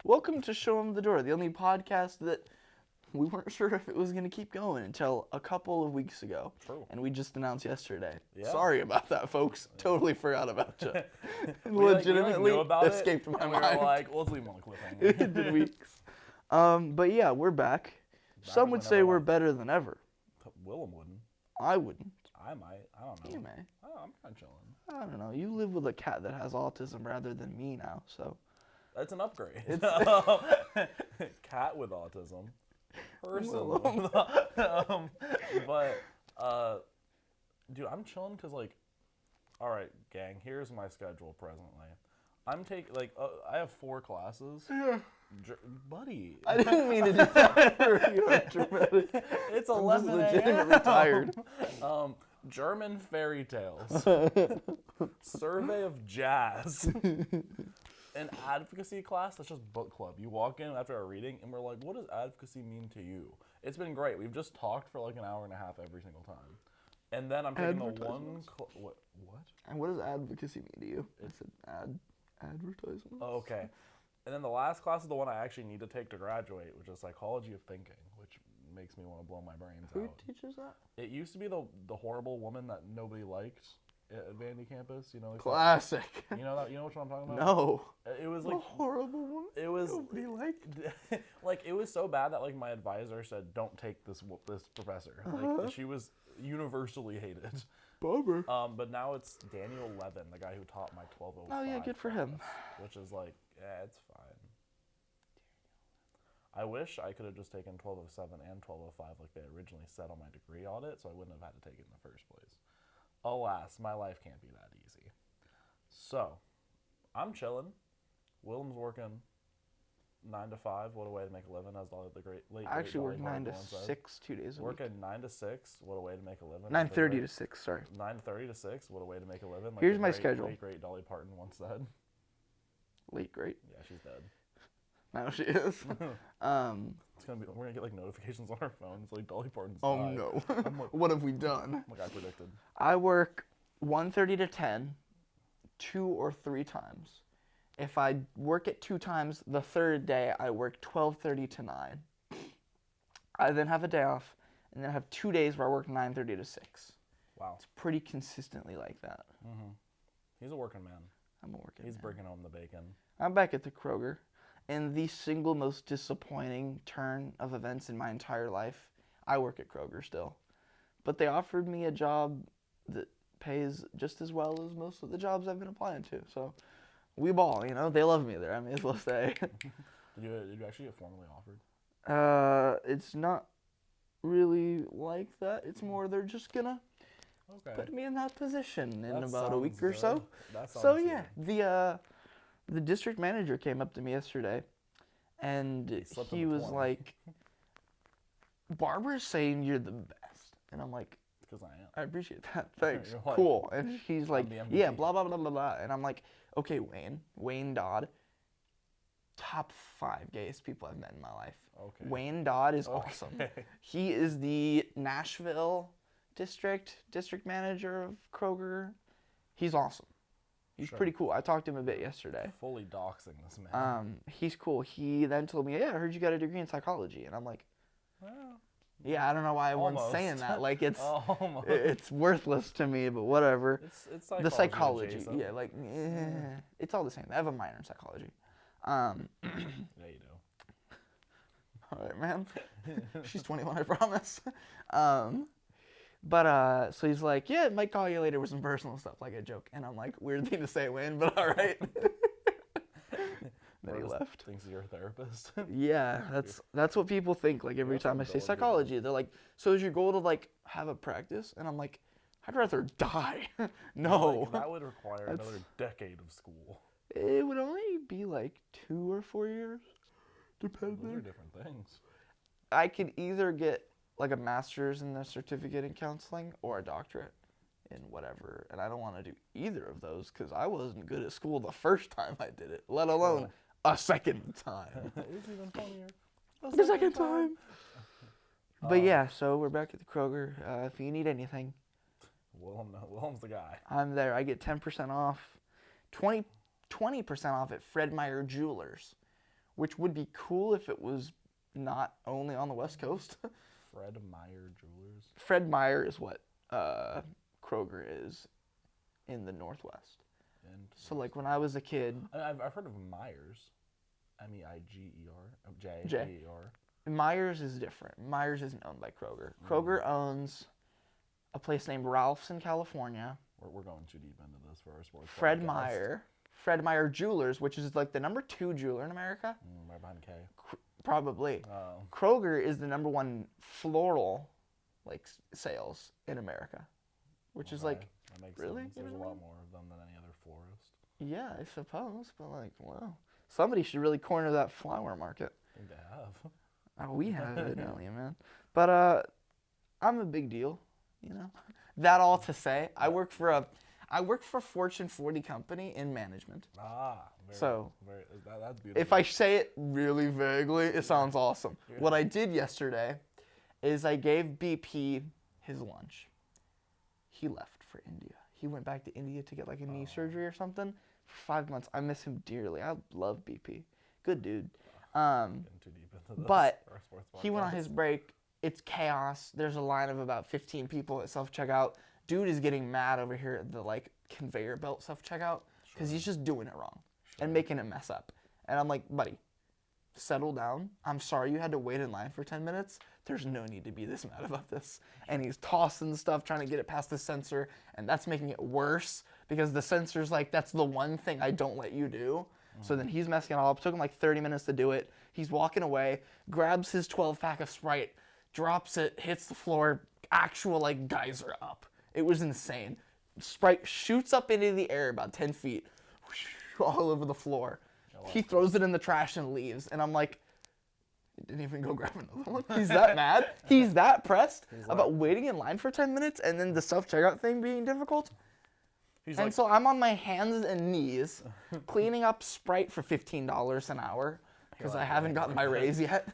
Welcome to Show Em The Dore, the only podcast that we weren't sure if it was going to keep going until a couple of weeks ago. True. And we just announced yesterday. Yeah. Sorry about that, folks. Totally forgot about you. Legitimately Legitimately knew about escaped it, my and mind. we were like, let's leave them on a cliffhanger. It's been weeks. But yeah, we're back. Some would as say never we're left. better than ever. Willem wouldn't. I wouldn't. I might. I don't know. You may. I'm kind of chilling. I don't know. You live with a cat that has autism rather than me now, so. That's an upgrade. Cat with autism. Person. Dude, I'm chilling because, like, all right, gang, here's my schedule presently. I'm taking, like, I have 4 classes. Yeah. Buddy. I didn't mean to do that for you. Dramatic. It's I'm 11 just a.m. legitimately tired. German fairy tales. Survey of jazz. An advocacy class that's just book club. You walk in after our reading and we're like, what does advocacy mean to you? It's been great. We've just talked for like an hour and a half every single time. And then I'm taking the one... What? And what does advocacy mean to you? It's an advertisement. Oh, okay. And then the last class is the one I actually need to take to graduate, which is psychology of thinking, which makes me want to blow my brains out. Who teaches that? It used to be the horrible woman that nobody liked at Vandy campus. You know, like Classic. you know that? You know which one I'm talking about? No. It was A like horrible woman. it was Nobody liked. like it was so bad that like my advisor said, "Don't take this professor." Like she was universally hated. Bummer. But now it's Daniel Levin, the guy who taught my 1205. Oh yeah, good for him. class, which is like, yeah, it's fine. I wish I could have just taken 1207 and 1205 like they originally said on my degree audit, so I wouldn't have had to take it in the first place. Alas, my life can't be that easy. So, I'm chilling. Willem's working 9 to 5. What a way to make a living, as the great late. I actually work Dolly 9 to Parton said. 6, 2 days a week. Working 9 to 6. What a way to make a living. 9:30 to 6. Sorry. 9:30 to 6. What a way to make a living. Like Here's the my great, schedule. Great Dolly Parton once said. Late great. Yeah, she's dead. Now she is. It's gonna be. We're gonna get like notifications on our phones, like Dolly Parton's Oh died. no. I'm like, What have we done? like I predicted. I work 1:30 to 10, 2 or 3 times. If I work it 2 times, the third day I work 12:30 to 9. I then have a day off, and then I have 2 days where I work 9:30 to 6. Wow. It's pretty consistently like that. He's a working man. I'm a working He's man. bringing home the bacon. I'm back at the Kroger, and the single most disappointing turn of events in my entire life, I work at Kroger still. But they offered me a job that pays just as well as most of the jobs I've been applying to. So we ball, you know. They love me there, I may as well say. Did you actually get formally offered? It's not really like that. It's more they're just gonna put me in that position in about a week or so. So yeah, the district manager came up to me yesterday, and he was like, "Barbara's saying you're the best," and I'm like, Because I am. I appreciate that. Thanks. You're like, Cool. And he's like, the MVP. yeah, blah, blah, blah, blah, blah. And I'm like, okay, Wayne Dodd, top 5 gayest people I've met in my life. Okay. Wayne Dodd is awesome. He is the Nashville district manager of Kroger. He's awesome. He's pretty cool. I talked to him a bit yesterday. Fully doxing this man. He's cool. He then told me, yeah, I heard you got a degree in psychology. And I'm like, yeah, I don't know why everyone's saying that. Like, it's worthless to me, but whatever. It's the psychology. adjacent. Yeah, like, it's all the same. I have a minor in psychology. Yeah, you do. All right, man. She's 21, I promise. So he's like, yeah, might call you later with some personal stuff, like a joke. And I'm like, weird thing to say, Wayne, but all right. Then he left. Thinks you're a therapist. Yeah, that's what people think. Like every time I say psychology, they're like, "So is your goal to like have a practice?" And I'm like, "I'd rather die." No. Like, that would require another decade of school. It would only be like 2 or 4 years, depending. Those are different things. I could either get like a master's in a certificate in counseling or a doctorate in whatever, and I don't want to do either of those because I wasn't good at school the first time I did it, let alone a second time. It's even funnier. The second time. But yeah, so we're back at the Kroger. If you need anything, Willem's the guy. I'm there. I get 10% off, 20% off at Fred Meyer Jewelers, which would be cool if it was not only on the West Coast. Fred Meyer Jewelers. Fred Meyer is what Kroger is in the Northwest. So like when I was a kid, I've heard of Myers, Meiger, J-E-R. Myers is different. Myers isn't owned by Kroger. Kroger owns a place named Ralph's in California. We're going too deep into this for our sports. Fred Meyer Jewelers, which is like the number 2 jeweler in America. Right behind K. Probably. Oh. Kroger is the number 1 floral like sales in America, which is like that makes really sense. There's a lot more of them than any other florist. Yeah, I suppose, but like wow, somebody should really corner that flower market. I think they have. Oh, we have evidently, man. But I'm a big deal, you know. That all to say, I work for a Fortune 40 company in management. That's beautiful. If I say it really vaguely, it sounds awesome. Yeah. What I did yesterday is I gave BP his lunch. He left for India. He went back to India to get like a knee surgery or something for 5 months. I miss him dearly. I love BP. Good dude. Getting too deep into this. But he went on his break. It's chaos. There's a line of about 15 people at self-checkout. Dude is getting mad over here at the like conveyor belt self-checkout because he's just doing it wrong and making it mess up. And I'm like, buddy, settle down. I'm sorry you had to wait in line for 10 minutes. There's no need to be this mad about this. And he's tossing stuff, trying to get it past the sensor, and that's making it worse because the sensor's like, that's the one thing I don't let you do. So then he's messing it all up. It took him like 30 minutes to do it. He's walking away, grabs his 12-pack of Sprite, drops it, hits the floor, actual like geyser up. It was insane. Sprite shoots up into the air about 10 feet, all over the floor. He throws it in the trash and leaves. And I'm like, he didn't even go grab another one. He's that mad. He's that pressed about waiting in line for 10 minutes and then the self-checkout thing being difficult. And so I'm on my hands and knees cleaning up Sprite for $15 an hour because I haven't gotten my raise yet.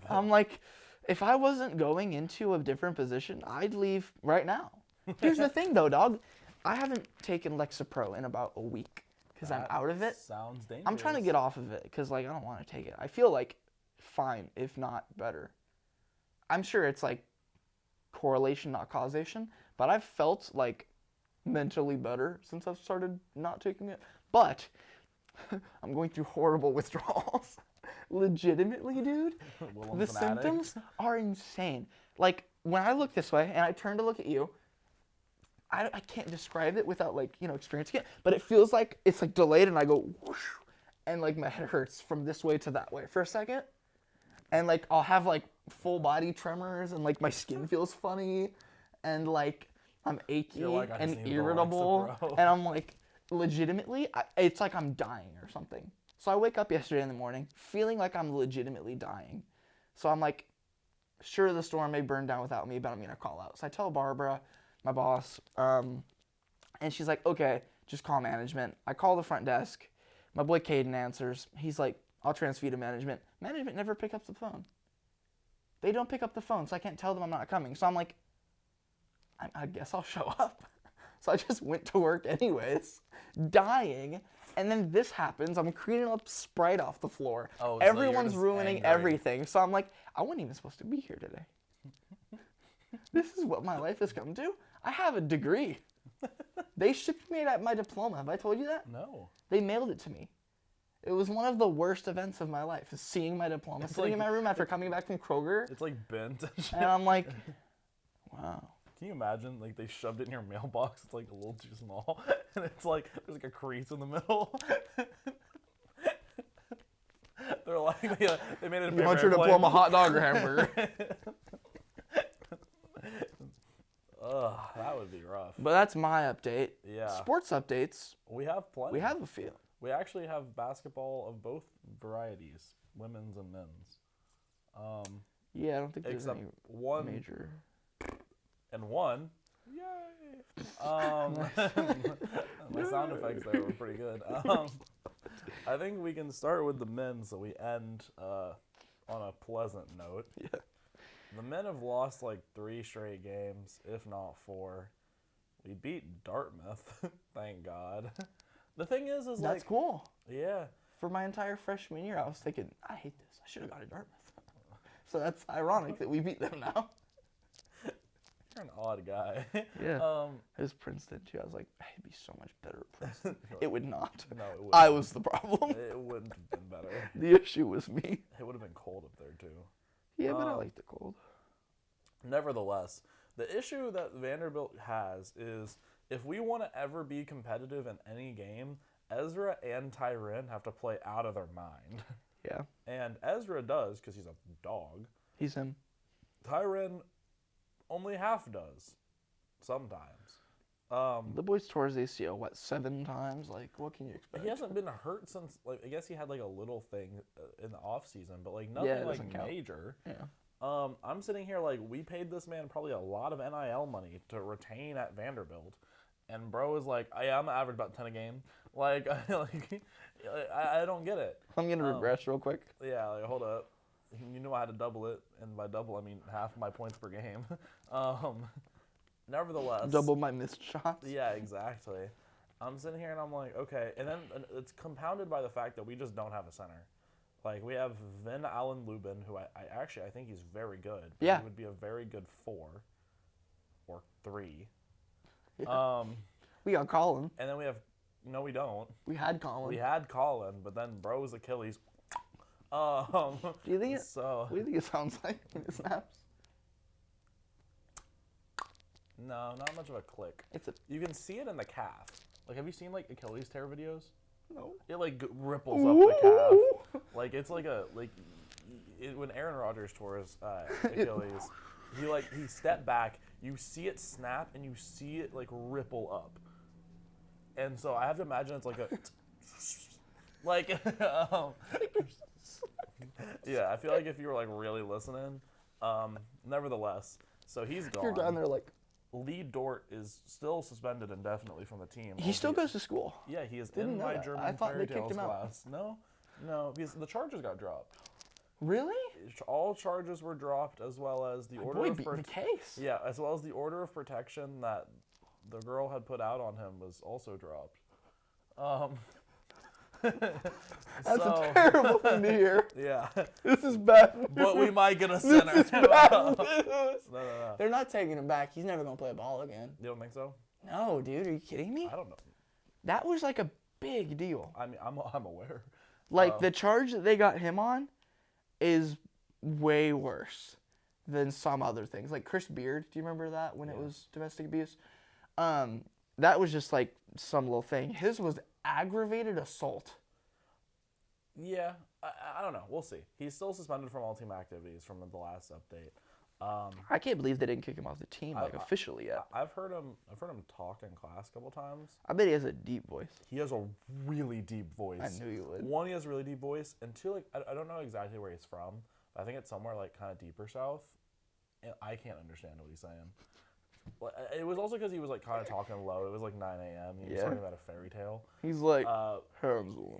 I'm like, if I wasn't going into a different position, I'd leave right now. Here's the thing, though, dog. I haven't taken Lexapro in about a week because I'm out of it. Sounds dangerous. I'm trying to get off of it because like I don't want to take it. I feel like fine, if not better. I'm sure it's like correlation, not causation, but I've felt like mentally better since I've started not taking it. But I'm going through horrible withdrawals. Legitimately, dude. The symptoms are insane. Like when I look this way and I turn to look at you, I can't describe it without like, you know, experiencing it, but it feels like it's like delayed and I go whoosh, and like my head hurts from this way to that way for a second. And like I'll have like full body tremors and like my skin feels funny and like I'm achy and irritable, and I'm like, legitimately, it's like I'm dying or something. So I wake up yesterday in the morning feeling like I'm legitimately dying. So I'm like, sure, the storm may burn down without me, but I'm gonna call out. So I tell Barbara, my boss, and she's like, okay, just call management. I call the front desk. My boy Caden answers. He's like, I'll transfer you to management. Management never pick up the phone. They don't pick up the phone, so I can't tell them I'm not coming. So I'm like, I guess I'll show up. So I just went to work anyways, dying, and then this happens. I'm cleaning up Sprite off the floor. Oh, everyone's so ruining everything. So I'm like, I wasn't even supposed to be here today. This is what my life has come to. I have a degree. They shipped me my diploma. Have I told you that? No. They mailed it to me. It was one of the worst events of my life, is seeing my diploma sitting in my room after coming back from Kroger. It's like bent and shit. And I'm like, wow. Can you imagine, like, they shoved it in your mailbox, it's, like, a little too small, and it's, like, there's, like, a crease in the middle. They're like, they made it a You want your diploma hot dog or hamburger? Ugh, that would be rough. But that's my update. Yeah. Sports updates. We have plenty. We have a few. We actually have basketball of both varieties, women's and men's. Yeah, I don't think there's any one major. And one. Yay! My sound effects there were pretty good. I think we can start with the men so we end on a pleasant note. Yeah. The men have lost like 3 straight games, if not 4. We beat Dartmouth, thank God. The thing is That's like... cool. Yeah. for my entire freshman year, I was thinking, I hate this. I should have gone to Dartmouth. So that's ironic that we beat them now. You're an odd guy. Yeah. It was Princeton, too. I was like, I'd be so much better at Princeton. Like, it would not. No, it wouldn't. I was the problem. It wouldn't have been better. The issue was me. It would have been cold up there, too. Yeah, but I like the cold. Nevertheless, the issue that Vanderbilt has is if we want to ever be competitive in any game, Ezra and Tyron have to play out of their mind. Yeah. And Ezra does because he's a dog. He's him. Tyron only half does sometimes. The boy's tore his ACL, 7 times? Like, what can you expect? He hasn't been hurt since, like, I guess he had, like, a little thing in the off season, but, like, nothing, like, major. Yeah. I'm sitting here, like, we paid this man probably a lot of NIL money to retain at Vanderbilt. And bro is like, I'm average about 10 a game. Like, I don't get it. I'm going to regress real quick. Yeah, like, hold up. You know I had to double it, and by double, I mean half my points per game. Nevertheless. Double my missed shots. Yeah, exactly. I'm sitting here, and I'm like, okay. And then it's compounded by the fact that we just don't have a center. Like, we have Vin Allen Lubin, who I think he's very good. Yeah. He would be a very good 4 or 3. Yeah. We got Colin. And then we have, no, we don't. We had Colin. We had Colin, but then bro's Achilles. Do you think so? What do you think it sounds like when it snaps? No, not much of a click. You can see it in the calf. Like, have you seen like Achilles tear videos? No. It like ripples up the calf. Like it's like when Aaron Rodgers tore his Achilles, he stepped back. You see it snap and you see it like ripple up. And so I have to imagine it's like a yeah. I feel like if you were like really listening, nevertheless. So he's gone. You're down there like. Lee Dort is still suspended indefinitely from the team. He still goes to school. Yeah, he is in my German fairy tales class. Out. No, because the charges got dropped. Really? All charges were dropped, as well as the order of the case. Yeah, as well as the order of protection that the girl had put out on him was also dropped. That's a terrible thing to hear. Yeah. This is bad news. But we might get a center. This is bad news. No. They're not taking him back. He's never going to play ball again. You don't think so? No, dude. Are you kidding me? I don't know. That was like a big deal. I mean, I'm aware. Like, the charge that they got him on is way worse than some other things. Like Chris Beard, do you remember that when it was domestic abuse? That was just like some little thing. His was aggravated assault. Yeah, I don't know. We'll see. He's still suspended from all team activities from the last update. I can't believe they didn't kick him off the team officially yet. I've heard him talk in class a couple times. I bet he has a deep voice. He has a really deep voice. I knew he would. One, he has a really deep voice, and two, like I don't know exactly where he's from, but I think it's somewhere like kind of deeper south, and I can't understand what he's saying. It was also because he was like kind of talking low. It was like 9 a.m. He was talking about a fairy tale. He's like,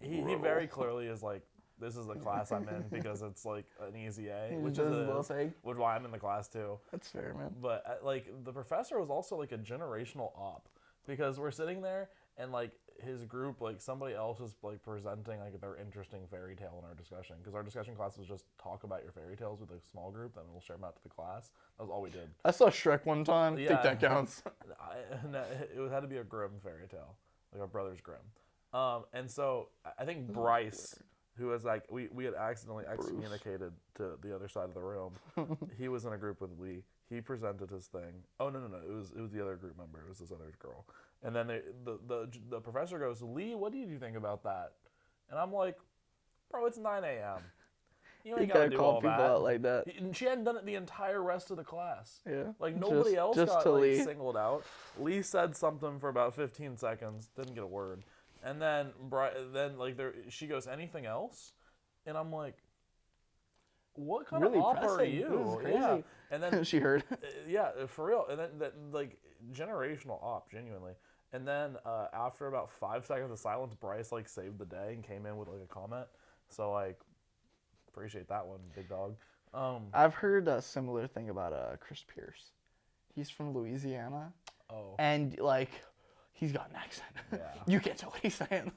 he very clearly is like, this is the class I'm in because it's like an easy A, which why I'm in the class too. That's fair, man. But like the professor was also like a generational op because we're sitting there and like his group, like somebody else is like presenting like their interesting fairy tale in our discussion because our discussion class was just talk about your fairy tales with a small group, then we'll share them out to the class. That was all we did. I saw Shrek one time. I think that counts. It had to be a Grimm fairy tale, like our brother's Grimm. And so I think Bryce, who was like, we had accidentally excommunicated to the other side of the room. He was in a group with Lee. He presented his thing. Oh no! It was the other group member. It was this other girl. And then the professor goes, Lee, what did you think about that? And I'm like, bro, it's 9 a.m. You ain't gotta do all that. Out like that. And she hadn't done it the entire rest of the class. Yeah. Like nobody else got like singled out. Lee said something for about 15 seconds. Didn't get a word. And then she goes, anything else? And I'm like, what kind of op are you? Yeah. And then she heard. Yeah, for real. And then like generational op, genuinely. And then after about 5 seconds of silence, Bryce like saved the day and came in with like a comment. So like, appreciate that one, big dog. I've heard a similar thing about Chris Pierce. He's from Louisiana. Oh. And like, he's got an accent. Yeah. You can't tell what he's saying.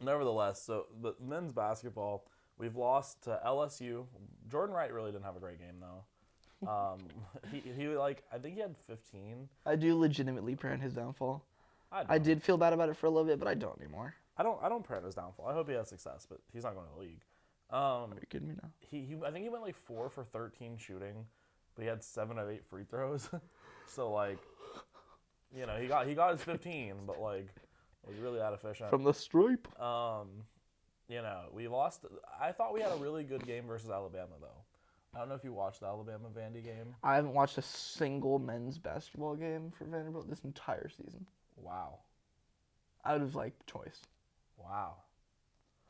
Nevertheless, so the men's basketball, we've lost to LSU. Jordan Wright really didn't have a great game though. He like I think he had 15. I do legitimately pray on his downfall. I I did feel bad about it for a little bit, but I don't anymore. I don't pray on his downfall. I hope he has success, but he's not going to the league. Are you kidding me now? He I think he went like 4 for 13 shooting, but he had 7 of 8 free throws. So like, you know, he got his 15, but like was really that efficient. From the stripe. You know, we lost. I thought we had a really good game versus Alabama though. I don't know if you watched the Alabama Vandy game. I haven't watched a single men's basketball game for Vanderbilt this entire season. Wow. Out of like choice. Wow.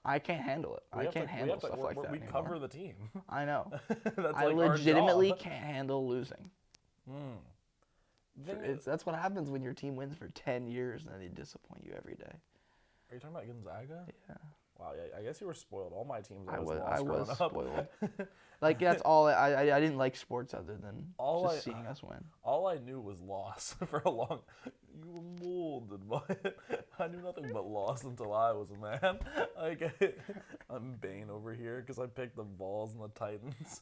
I can't handle it. I can't handle stuff like that We anymore. cover the team. I know. That's I like legitimately our job. can't handle losing. That's what happens when your team wins for 10 years and then they disappoint you every day. Are you talking about Gonzaga? Yeah. Wow, yeah, I guess you were spoiled. All my teams I lost was growing up. spoiled. Like, that's all. I didn't like sports other than just seeing us win. All I knew was loss for a long. You were molded by it. I knew nothing but loss until I was a man. Like I'm Bane over here because I picked the Vols and the Titans.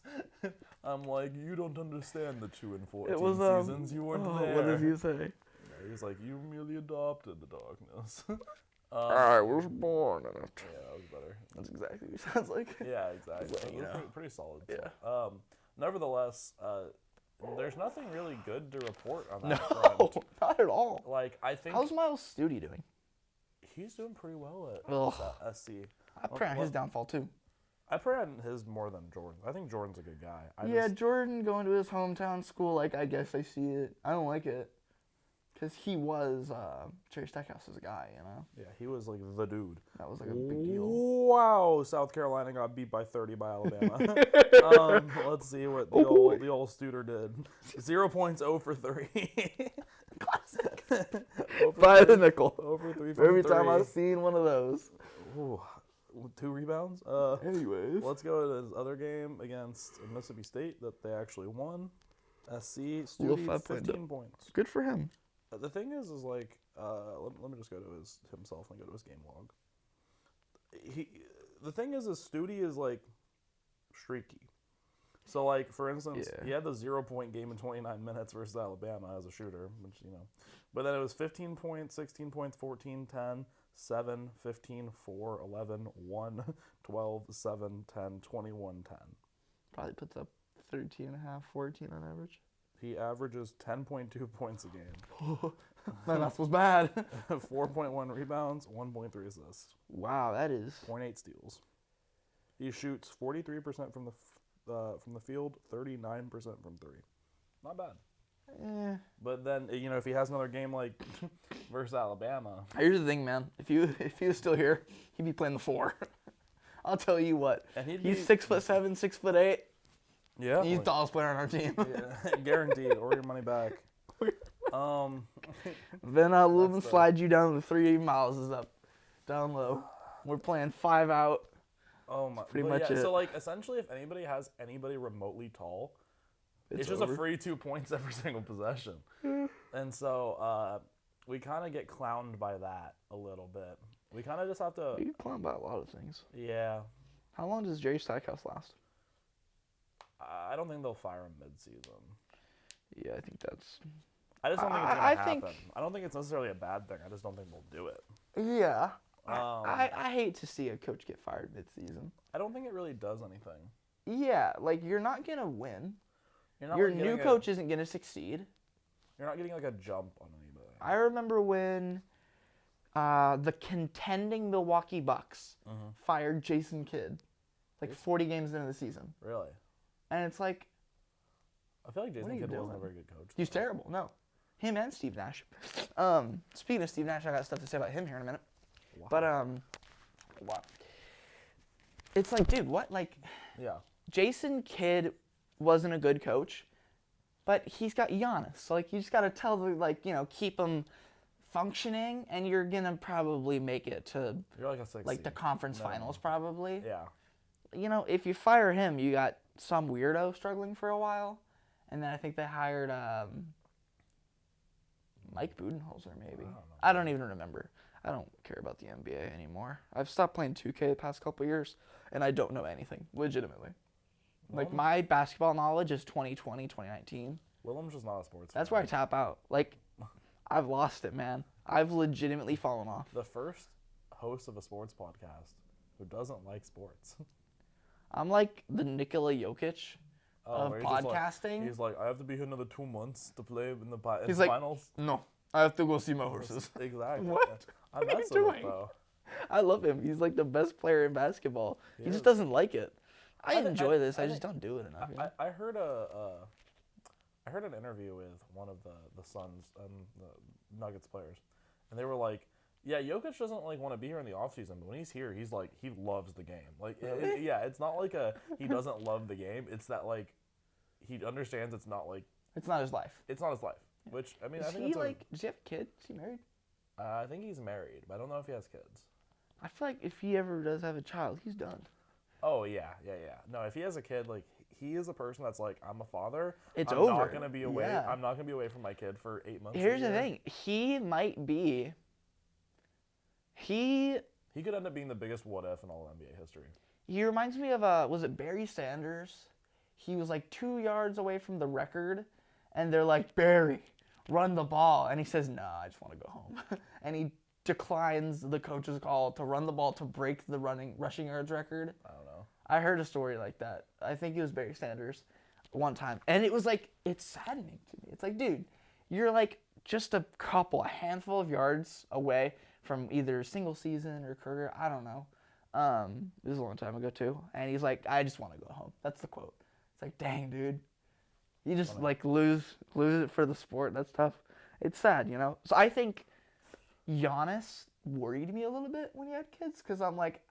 I'm like, you don't understand the 2 and 14 seasons. You weren't there. What does he say? Yeah, he's like, you merely adopted the darkness. I was born in it. Yeah, that was better. That's exactly what he sounds like. Yeah, exactly. Like, you know. Pretty solid. Yeah. So. Nevertheless, there's nothing really good to report on that No, front. not at all. Like, I think How's Miles Studi doing? he's doing pretty well Ugh. at SC. I pray on his downfall too. I pray on his more than Jordan. I think Jordan's a good guy. Jordan going to his hometown school, like, I guess I see it. I don't like it. Because he was Jerry Stackhouse's guy, you know? Yeah, he was like the dude. That was like a big deal. Wow, South Carolina got beat by 30 by Alabama. Let's see what the old Studer did. 0 points, 0 for 3. Classic. By the nickel. 0 for 3 from Every 3. time I've seen one of those. Ooh, 2 rebounds. Anyways. Let's go to his other game against Mississippi State that they actually won. SC, Studi, 15 points. Good for him. The thing is like, let me just go to himself and go to his game log. The thing is Studi is like streaky. So like, for instance, he had the 0 point game in 29 minutes versus Alabama as a shooter, which, you know, but then it was 15 points, 16 points, 14, 10, 7, 15, 4, 11, 1, 12, 7, 10, 21, 10. Probably puts up 13 and a half, 14 on average. He averages 10.2 points a game. My math was bad. 4.1 rebounds, 1.3 assists. Wow, that is 0.8 steals. He shoots 43% from the field, 39% from 3. Not bad. But then, you know, if he has another game like versus Alabama. Here's the thing, man. If he was still here, he'd be playing the 4. I'll tell you what. And he's 6'7", 6'8". Yeah. He's the tallest player on our team. Yeah, guaranteed. Or your money back. Then I'll move and slide you down the 3 miles is up. Down low. We're playing 5 out. Oh my. Pretty much it. So like, essentially, if anybody has anybody remotely tall, it's just over. a free 2 points every single possession. And so we kind of get clowned by that a little bit. We kind of just have to. You get clowned by a lot of things. Yeah. How long does Jerry Stackhouse last? I don't think they'll fire him mid-season. Yeah, I think that's. I just don't think it's gonna happen. I don't think it's necessarily a bad thing. I just don't think they'll do it. Yeah. I hate to see a coach get fired mid-season. I don't think it really does anything. Yeah, like, you're not going to win. You're not Your like new coach isn't going to succeed. You're not getting like a jump on anybody. I remember when the contending Milwaukee Bucks fired Jason Kidd, like 40 games into the season. Really? And it's like, I feel like Jason Kidd wasn't a very good coach. He's terrible. No, him and Steve Nash. Speaking of Steve Nash, I got stuff to say about him here in a minute. Wow. But wow. It's like, dude, what? Like, yeah. Jason Kidd wasn't a good coach, but he's got Giannis. So, like, you just got to tell the, like, you know, keep him functioning, and you're gonna probably make it to You're like a 6 like the conference finals, probably. Yeah. You know, if you fire him, you got some weirdo struggling for a while, and then I think they hired Mike Budenholzer, maybe. I don't even remember. I don't care about the NBA anymore. I've stopped playing 2K the past couple years, and I don't know anything, legitimately. Like, my basketball knowledge is 2020, 2019. Willem's just not a sports That's fan. where I tap out. Like, I've lost it, man. I've legitimately fallen off. The first host of a sports podcast who doesn't like sports. I'm like the Nikola Jokic of where he's just podcasting. He's like, I have to be here another 2 months to play in the He's like, finals. no, I have to go see my horses. Exactly. What? I What are you mess with it, doing? though. I love him. He's like the best player in basketball. He just doesn't like it. I enjoy this. I just don't do it enough. You know? I heard I heard an interview with one of the Suns and the Nuggets players, and they were like, yeah, Jokic doesn't like want to be here in the offseason, but when he's here, he's like, he loves the game. Like, Really? yeah, it's not like he doesn't love the game. It's that like he understands it's not like It's not his life. it's not his life. Which I mean, I Is think he that's like? Does he have a kid? Is he married? I think he's married, but I don't know if he has kids. I feel like if he ever does have a child, he's done. Oh yeah. No, if he has a kid, like he is a person that's like, I'm a father. It's I'm over. not gonna be away. Yeah. I'm not gonna be away from my kid for 8 months. Here's a the year. thing. He might be. He He could end up being the biggest what if in all of NBA history. reminds me of was it Barry Sanders? He was like 2 yards away from the record, and they're like, Barry, run the ball, and he says, nah, I just want to go home, and he declines the coach's call to run the ball to break the rushing yards record. I don't know. I heard a story like that. I think it was Barry Sanders one time, and it was like, it's saddening to me. It's like, dude, you're like just a handful of yards away from either single season or career. I don't know. This was a long time ago too, and he's like, I just want to go home. That's the quote. It's like, dang, dude, you just like lose it for the sport. That's tough. It's sad, you know. So I think Giannis worried me a little bit when he had kids, because I'm like,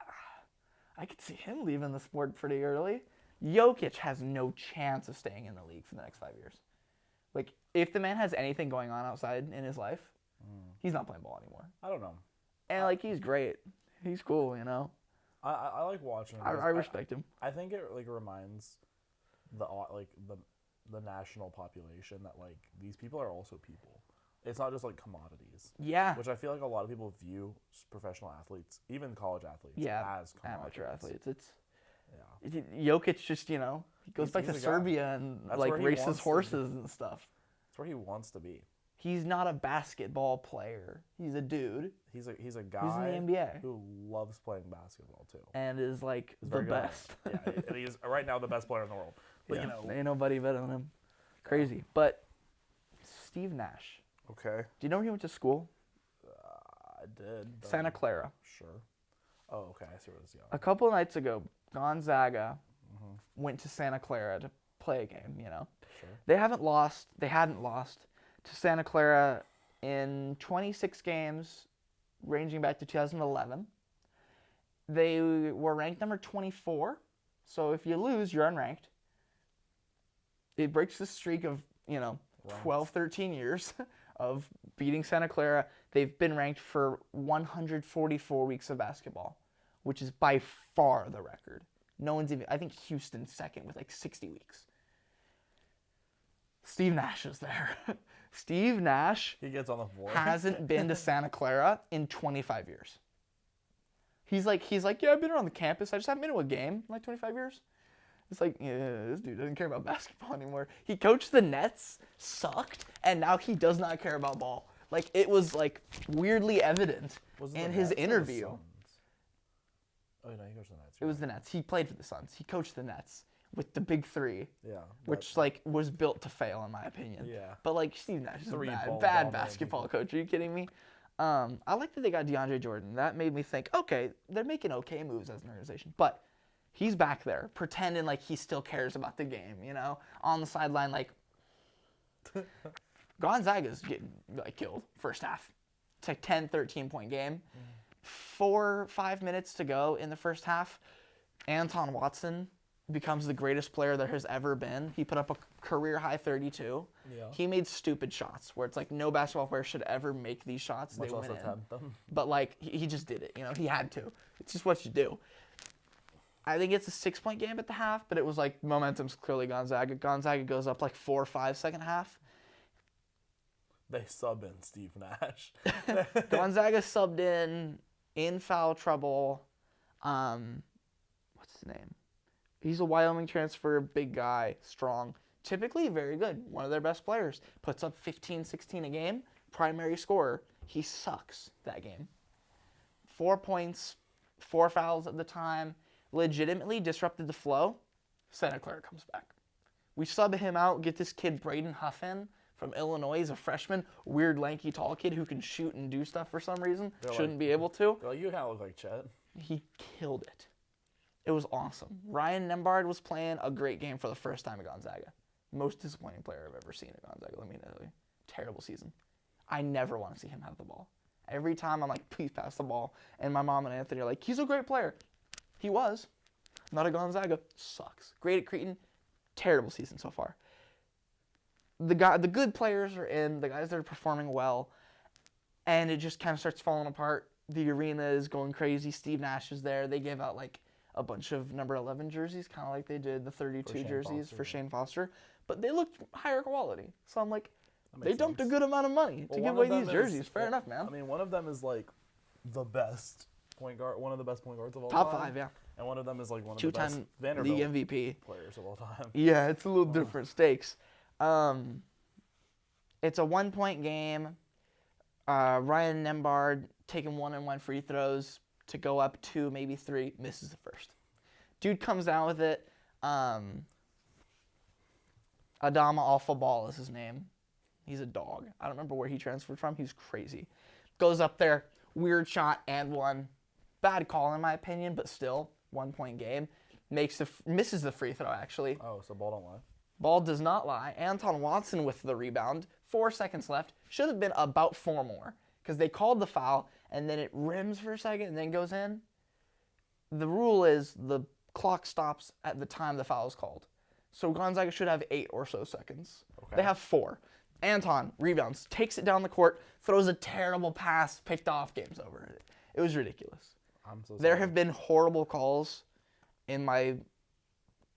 I could see him leaving the sport pretty early. Jokic has no chance of staying in the league for the next 5 years. Like, if the man has anything going on outside in his life, he's not playing ball anymore. I don't know. And like, he's great. He's cool, you know. I like watching him. I respect him. I think it like reminds the national population that like these people are also people. It's not just like commodities. Yeah. Which I feel like a lot of people view professional athletes, even college athletes, Yeah. as commodities. Amateur athletes. It's Yeah. Jokic just, you know, he goes back to he's a guy. Serbia and That's like where he races wants to horses and stuff. That's where he wants to be. He's not a basketball player. He's a dude. He's a He's guy in the NBA who loves playing basketball too. and is like He's the very good at it. best. Yeah, and he's right now the best player in the world. But you know, ain't nobody better than him. Crazy. But Steve Nash. okay, Do you know where he went to school? I did. but- Santa Clara. Sure. Oh, okay. I see where this is A going. couple nights ago, Gonzaga went to Santa Clara to play a game, you know. Sure. They hadn't lost to Santa Clara in 26 games ranging back to 2011. They were ranked number 24. So if you lose, you're unranked. It breaks the streak of, you know, 12, 13 years of beating Santa Clara. They've been ranked for 144 weeks of basketball, which is by far the record. No one's even, I think Houston's second with like 60 weeks. Steve Nash is there. Steve Nash He gets on the floor. hasn't been to Santa Clara in 25 years. He's like, yeah, I've been around the campus. I just haven't been to a game in like 25 years. It's like, yeah, this dude doesn't care about basketball anymore. He coached the Nets, sucked, and now he does not care about ball. Like, it was like weirdly evident Was it in the his Nets or the interview. Suns? Oh no, he goes to the Nets. It was the Nets. He played for the Suns. He coached the Nets with the big three, Yeah. which like was built to fail in my opinion. Yeah. But like Steve Nash is a Three ball bad dominant basketball coach. Are you kidding me? I like that they got DeAndre Jordan. That made me think, okay, they're making okay moves as an organization, but he's back there pretending like he still cares about the game, you know, on the sideline like Gonzaga's getting like killed first half. It's like 10, 13-point game. 4-5 minutes to go in the first half. Anton Watson becomes the greatest player there has ever been. He put up a career high 32. Yeah. He made stupid shots where it's like no basketball player should ever make these shots. Much they less went in. attempt them. But like he just did it, you know. He had to. It's just what you do. I think it's a 6-point game at the half, but it was like momentum's clearly Gonzaga. Gonzaga goes up like 4-5 second half. They sub in Steve Nash. Gonzaga subbed in foul trouble. What's his name? He's a Wyoming transfer, big guy, strong. Typically very good. One of their best players. Puts up 15, 16 a game. Primary scorer. He sucks that game. 4 points, 4 fouls at the time. Legitimately disrupted the flow. Santa Clara comes back. We sub him out, get this kid Braden Huff in from Illinois. He's a freshman, weird, lanky, tall kid who can shoot and do stuff for some reason. Shouldn't be able to. You kind of look like Chet. He killed it. It was awesome. Ryan Nembhard was playing a great game for the first time at Gonzaga. Most disappointing player I've ever seen at Gonzaga, let me tell you. Terrible season. I never want to see him have the ball. Every time I'm like, please pass the ball. And my mom and Anthony are like, he's a great player. He was. Not at Gonzaga. Sucks. Great at Creighton. Terrible season so far. The good players are in, the guys that are performing well, and it just kind of starts falling apart. The arena is going crazy. Steve Nash is there. They gave out like a bunch of number 11 jerseys, kind of like they did the 32 jerseys for Shane Foster, but they looked higher quality. So I'm like, they dumped a good amount of money to give away these jerseys. Fair enough, man. I mean, one of them is like the best point guard, one of the best point guards of all time. Top 5, yeah. And one of them is like one of Two-time the best Vanderbilt league MVP players of all time. Yeah, it's a little different stakes. It's a 1-point game. Ryan Nembhard taking 1-on-1 free throws to go up 2, maybe 3, misses the first. Dude comes down with it. Adama Alpha Ball is his name. He's a dog. I don't remember where he transferred from. He's crazy. Goes up there, weird shot and one. Bad call in my opinion, but still 1-point game. Misses the free throw actually. Oh, so ball don't lie. Ball does not lie. Anton Watson with the rebound. 4 seconds left. Should have been about 4 more because they called the foul and then it rims for a second and then goes in. The rule is the clock stops at the time the foul is called. So Gonzaga should have 8 or so seconds. Okay. They have 4. Anton rebounds, takes it down the court, throws a terrible pass, picked off, game's over. It was ridiculous. I'm so sorry. There have been horrible calls in my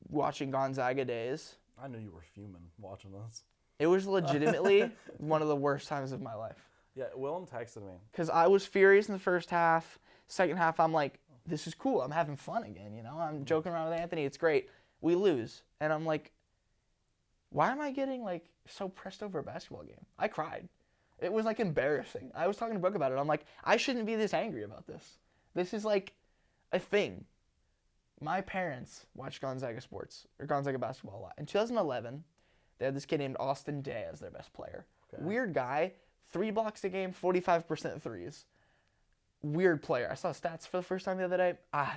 watching Gonzaga days. I knew you were fuming watching this. It was legitimately one of the worst times of my life. Yeah, Willem texted me. Because I was furious in the first half. Second half, I'm like, this is cool. I'm having fun again, you know? I'm joking around with Anthony. It's great. We lose. And I'm like, why am I getting, like, so pressed over a basketball game? I cried. It was, like, embarrassing. I was talking to Brooke about it. I'm like, I shouldn't be this angry about this. This is, like, a thing. My parents watched Gonzaga sports, or Gonzaga basketball a lot. In 2011, they had this kid named Austin Day as their best player. Okay. Weird guy, 3 blocks a game, 45% threes. Weird player. I saw stats for the first time the other day.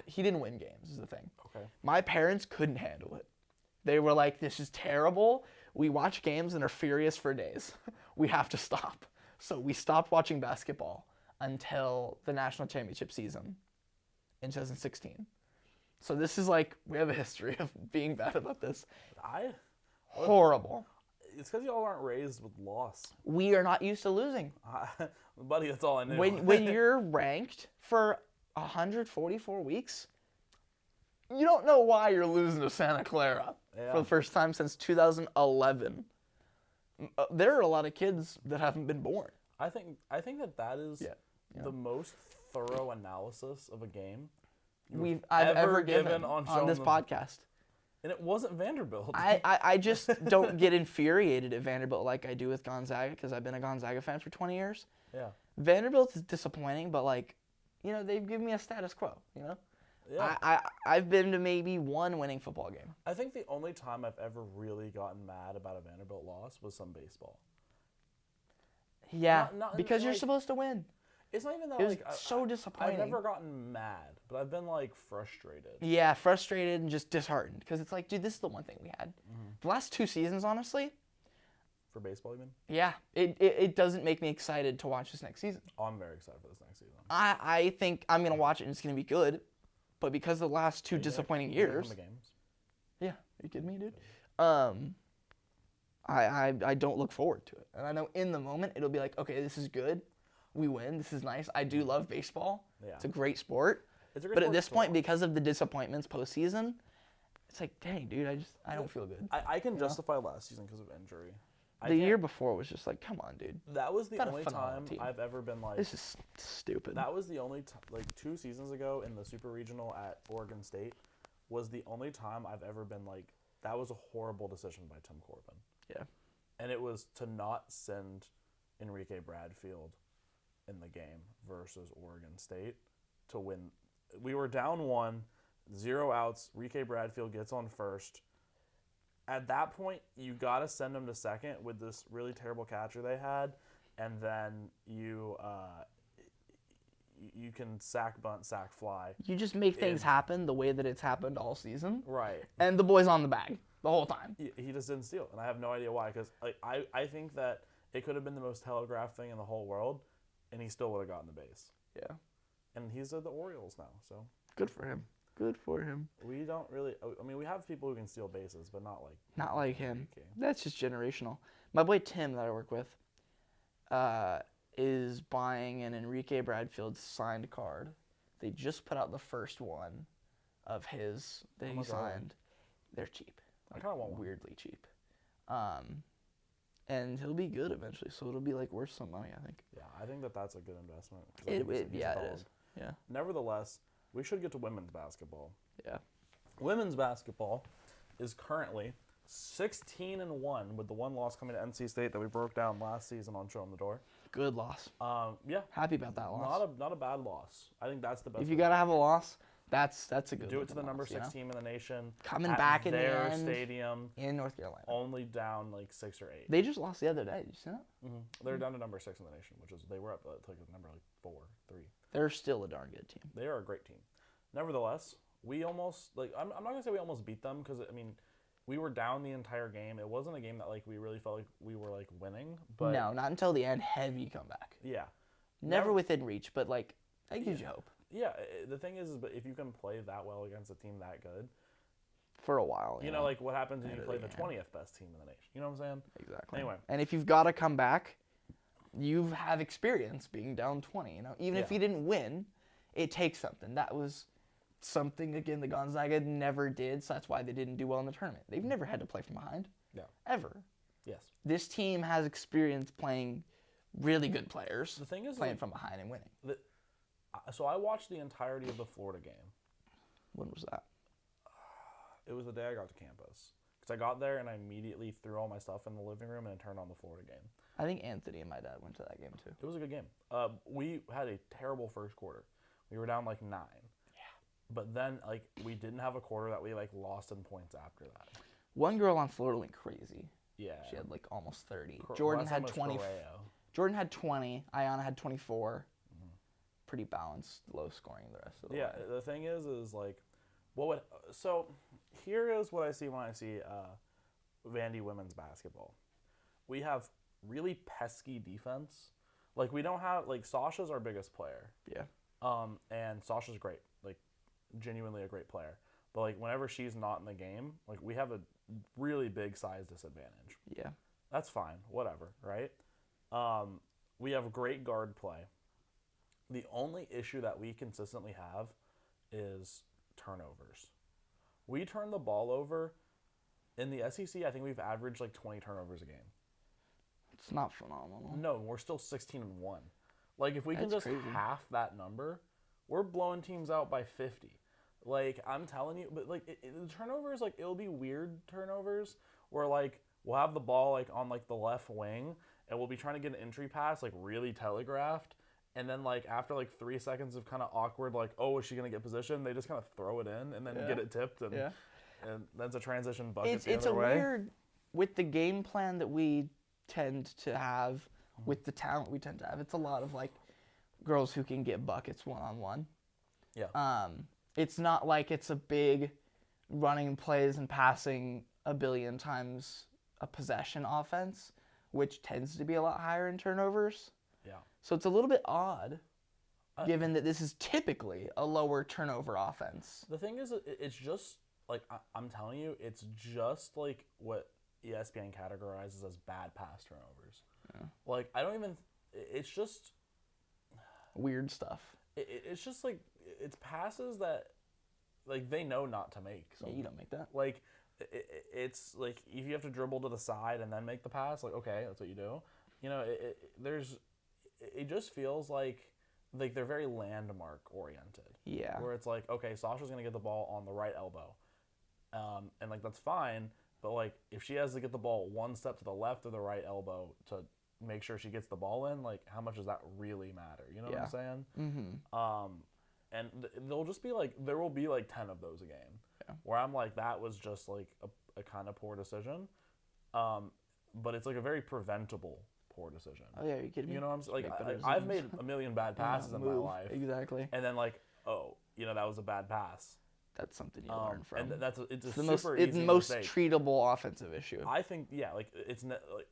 He didn't win games, is the thing. Okay. My parents couldn't handle it. They were like, this is terrible. We watch games and are furious for days. We have to stop. So we stopped watching basketball until the national championship season in 2016. So this is like, we have a history of being bad about this. Horrible. It's because y'all aren't raised with loss. We are not used to losing. Buddy, that's all I knew. When you're ranked for 144 weeks, you don't know why you're losing to Santa Clara for the first time since 2011. There are a lot of kids that haven't been born. I think that is the most thorough analysis of a game I've ever given on this podcast. And it wasn't Vanderbilt. I just don't get infuriated at Vanderbilt like I do with Gonzaga because I've been a Gonzaga fan for 20 years. Yeah. Vanderbilt is disappointing, but like, you know, they've given me a status quo, you know? Yeah. I've been to maybe one winning football game. I think the only time I've ever really gotten mad about a Vanderbilt loss was some baseball. Yeah, because you're supposed to win. It's not even that. It was so disappointing. I've never gotten mad, but I've been like frustrated. Yeah, frustrated and just disheartened because it's like, dude, this is the one thing we had. Mm-hmm. The last 2 seasons, honestly. For baseball, you mean? Yeah, it doesn't make me excited to watch this next season. Oh, I'm very excited for this next season. I think I'm gonna watch it and it's gonna be good, but because of the last 2 disappointing years. The games. Yeah, are you kidding me, dude? I don't look forward to it, and I know in the moment it'll be like, okay, this is good. We win. This is nice. I do love baseball. Yeah. It's a great sport. But at this point, because of the disappointments postseason, it's like, dang, dude, I don't feel good. I can justify last season because of injury. The year before was just like, come on, dude. That was the Got a only phenomenal time team. I've ever been like. This is stupid. That was the only like 2 seasons ago in the Super Regional at Oregon State was the only time I've ever been like, that was a horrible decision by Tim Corbin. Yeah. And it was to not send Enrique Bradfield in the game versus Oregon State to win. We were down 1, 0 outs. Enrique Bradfield gets on first. At that point, you got to send him to second with this really terrible catcher they had, and then you can sack bunt, sack fly. You just make things happen the way that it's happened all season. Right. And the boy's on the bag the whole time. He just didn't steal, and I have no idea why. Because like, I think that it could have been the most telegraphed thing in the whole world, and he still would have gotten the base. Yeah. And he's at the Orioles now, so. Good for him. Good for him. We don't really. I mean, we have people who can steal bases, but not like. Not like him. Enrique. That's just generational. My boy Tim that I work with is buying an Enrique Bradfield signed card. They just put out the first one of his that he signed. They're cheap. I kind of want one. Weirdly cheap. And he'll be good eventually, so it'll be like worth some money, I think. Yeah, I think that that's a good investment. It is. Yeah. Nevertheless, we should get to women's basketball. Yeah. Women's basketball is currently 16-1 with the one loss coming to NC State that we broke down last season on Show Em The Dore. Good loss. Yeah. Happy about that loss. Not a bad loss. I think that's the best. If you gotta have a loss, that's a good. Do it to the number loss, 6 team in the nation. Coming at back in their the end stadium in North Carolina. Only down like 6 or 8. They just lost the other day. Did you see that? Mm-hmm. They're down to number 6 in the nation, which is they were up like number 4, 3. They're still a darn good team. They are a great team. Nevertheless, we almost I'm not gonna say we almost beat them because I mean we were down the entire game. It wasn't a game that like we really felt like we were like winning. But no, not until the end. Heavy comeback. Yeah. Never within reach, but like that gives you hope. Yeah. The thing is, but if you can play that well against a team that good, for a while, you know, like what happens when you play the 20th best team in the nation? You know what I'm saying? Exactly. Anyway, and if you've got to come back, you have experience being down 20. You know, even if you didn't win, it takes something. That was something again the Gonzaga never did, so that's why they didn't do well in the tournament. They've never had to play from behind. Yeah. Ever. Yes. This team has experience playing really good players. The thing is, playing from behind and winning. So I watched the entirety of the Florida game. When was that? It was the day I got to campus. Because I got there and I immediately threw all my stuff in the living room and turned on the Florida game. I think Anthony and my dad went to that game too. It was a good game. We had a terrible first quarter. We were down like 9. But then, like, we didn't have a quarter that we, like, lost in points after that. One girl on Florida went crazy. Yeah. She had, like, almost 30. Jordan had 20. Jordan had 20. Ayana had 24. Mm-hmm. Pretty balanced, low scoring the rest of the way. The thing is, like, so here is what I see when I see Vandy women's basketball. We have really pesky defense. Like, we don't have, like, Sasha's our biggest player. Yeah. And Sasha's great. Like, genuinely a great player. But like whenever she's not in the game, like we have a really big size disadvantage. Yeah. That's fine. Whatever, right? We have great guard play. The only issue that we consistently have is turnovers. We turn the ball over. In the SEC, I think we've averaged like 20 turnovers a game. It's not phenomenal. No, we're still 16-1. Like if we can just half that number, we're blowing teams out by 50. Like, I'm telling you, but like the turnovers, like it'll be weird turnovers where like we'll have the ball like on like the left wing and we'll be trying to get an entry pass like really telegraphed, and then like after like 3 seconds of kind of awkward like, oh, is she gonna get position? They just kind of throw it in and then get it tipped and that's a transition bucket. It's a weird with the game plan that we tend to have with the talent we tend to have. It's a lot of like girls who can get buckets one-on-one. Yeah. It's not like it's a big running plays and passing a billion times a possession offense, which tends to be a lot higher in turnovers. Yeah. So it's a little bit odd, given that this is typically a lower turnover offense. The thing is, it's just, like, I'm telling you, it's just like what ESPN categorizes as bad pass turnovers. Yeah. Like, I don't even, it's just... weird stuff. It's just like it's passes that like they know not to make. Yeah, you don't make that. Like it's like if you have to dribble to the side and then make the pass, like okay, that's what you do. You know, it just feels like they're very landmark oriented. Yeah. Where it's like, okay, Sasha's gonna get the ball on the right elbow, and like that's fine. But like if she has to get the ball one step to the left of the right elbow to make sure she gets the ball in, like how much does that really matter? You know what I'm saying? Mm-hmm. And they'll just be like, there will be like 10 of those a game, where I'm like, that was just like a kind of poor decision, but it's like a very preventable poor decision. Oh yeah, you kidding me? You know what I'm saying? Like I've made a million bad passes in my life, Exactly. and then like, oh, you know, that was a bad pass. That's something you learn from. And it's the super it's easy the most mistake. treatable offensive issue. I think like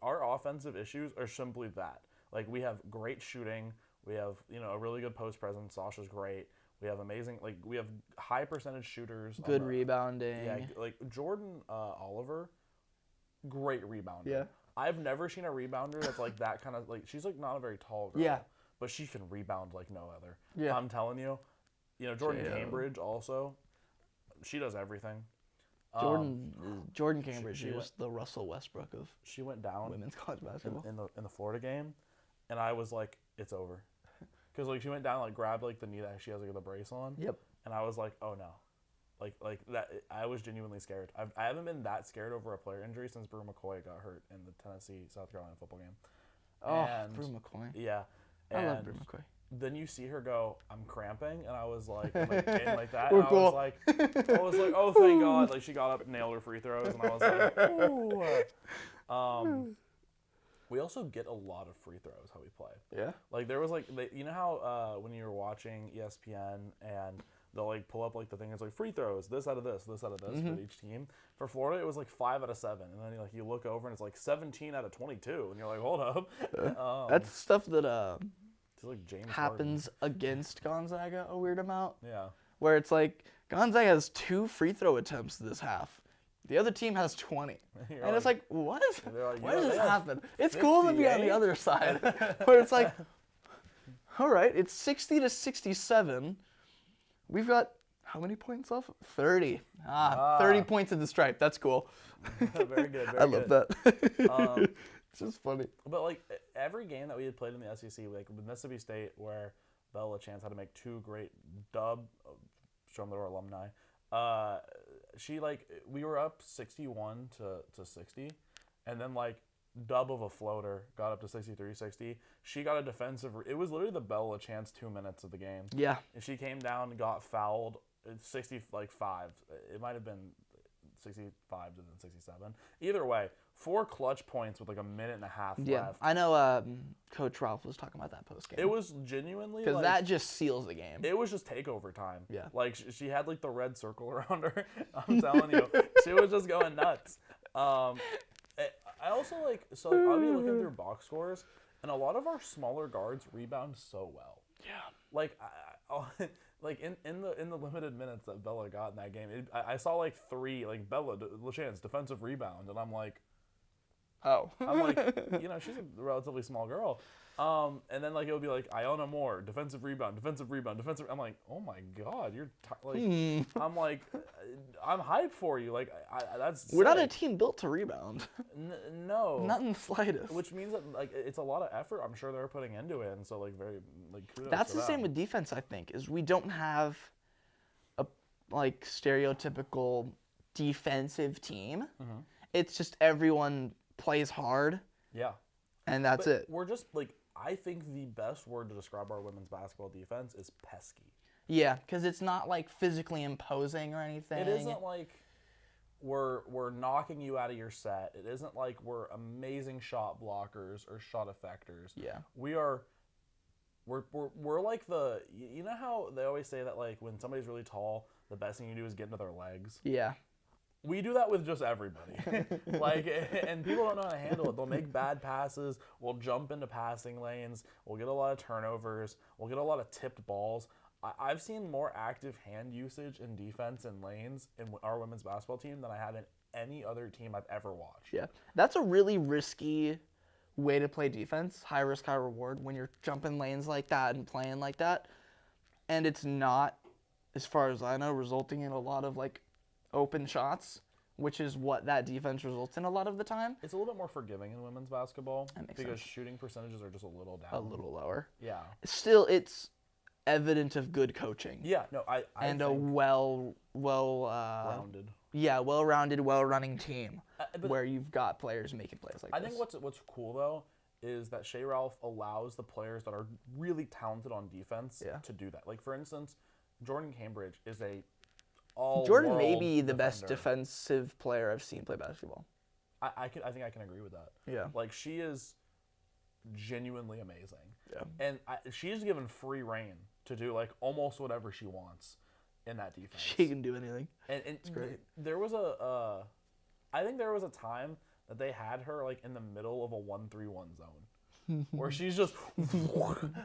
our offensive issues are simply that. Like we have great shooting, we have a really good post presence. Sasha's great. We have amazing we have high percentage shooters. Good rebounding. Yeah, like Jordan Oliver, great rebounder. Yeah. I've never seen a rebounder that's like that kind of she's like not a very tall girl. Yeah. But she can rebound like no other. Yeah. I'm telling you. You know, Jordan Cambridge also. She does everything. Jordan Cambridge is the Russell Westbrook of she went down women's college basketball. in the Florida game, and I was like, it's over, because like she went down, like grabbed like the knee that she has like the brace on. Yep. And I was like, oh no, like that. I was genuinely scared. I haven't been that scared over a player injury since Brew McCoy got hurt in the Tennessee South Carolina football game. Oh, Brew McCoy. Yeah. I love Brew McCoy. Then you see her go, I'm cramping, and I was like getting like that. We're and cool. I was like, oh thank God. Like she got up and nailed her free throws, and I was like, ooh. We also get a lot of free throws how we play. Yeah. Like there was you know how when you were watching ESPN and they'll like pull up like the thing, it's like free throws, this out of this for each team. For Florida, it was like 5 out of 7, and then you look over and it's like 17 out of 22, and you're like, hold up. That's stuff that like James happens against Gonzaga a weird amount. Yeah. Where it's like Gonzaga has 2 free throw attempts this half. The other team has 20. And it's like, what? Why does this happen? It's cool to be on the other side. Where it's like, all right, it's 60 to 67. We've got how many points off? 30. 30 points at the stripe. That's cool. Very good. I love that. It's just funny. But like every game that we had played in the SEC, like with Mississippi State, where Bella Chance had to make 2 great Show Em The Dore alumni. We were up 61 to 60, and then like dub of a floater got up to 63-60. She got a defensive. It was literally the Bella Chance 2 minutes of the game. Yeah. And she came down, got fouled. 65. It might have been 65 to then 67. Either way, 4 clutch points with like a minute and a half left. I know Coach Ralph was talking about that post game. It was genuinely because that just seals the game. It was just takeover time. Yeah. Like she had like the red circle around her. I'm telling you, she was just going nuts. I also I'll be looking through box scores, and a lot of our smaller guards rebound so well. Yeah. Like in the limited minutes that Bella got in that game, I saw like 3 like Bella LaChance defensive rebound, and I'm like, she's a relatively small girl. And then it would be like Iona Moore defensive rebound. I'm like, oh my God, you're I'm like, I'm hyped for you. Like that's we're not a team built to rebound. No, not in the slightest. Which means that it's a lot of effort I'm sure they're putting into it, and so very kudos That's to the them. same with defense. I think is we don't have a stereotypical defensive team. Mm-hmm. It's just everyone plays hard. Yeah. And that's it. We're just I think the best word to describe our women's basketball defense is pesky. Yeah, because it's not physically imposing or anything. It isn't like we're knocking you out of your set. It isn't like we're amazing shot blockers or shot effectors. Yeah. We're like you know how they always say that when somebody's really tall, the best thing you do is get into their legs? Yeah. We do that with just everybody. And people don't know how to handle it. They'll make bad passes. We'll jump into passing lanes. We'll get a lot of turnovers. We'll get a lot of tipped balls. I've seen more active hand usage in defense and lanes in our women's basketball team than I have in any other team I've ever watched. Yeah. That's a really risky way to play defense. High risk, high reward when you're jumping lanes like that and playing like that. And it's not, as far as I know, resulting in a lot of open shots which is what that defense results in a lot of the time. It's a little bit more forgiving in women's basketball That makes because sense. shooting percentages are just a little down. A little lower. Yeah. Still, it's evident of good coaching. Yeah. No, I And think a rounded. well-rounded, well-running team But where you've got players making plays like I this. think what's cool though is that Shea Ralph allows the players that are really talented on defense to do that. Like for instance, Jordan Cambridge is a Jordan may be the defender. best defensive player I've seen play basketball. I think I can agree with that. Yeah. Like she is genuinely amazing. Yeah. And she's given free reign to do like almost whatever she wants in that defense. She can do anything. And it's great. There was I think there was a time that they had her like in the middle of a 1-3-1 zone, where she's just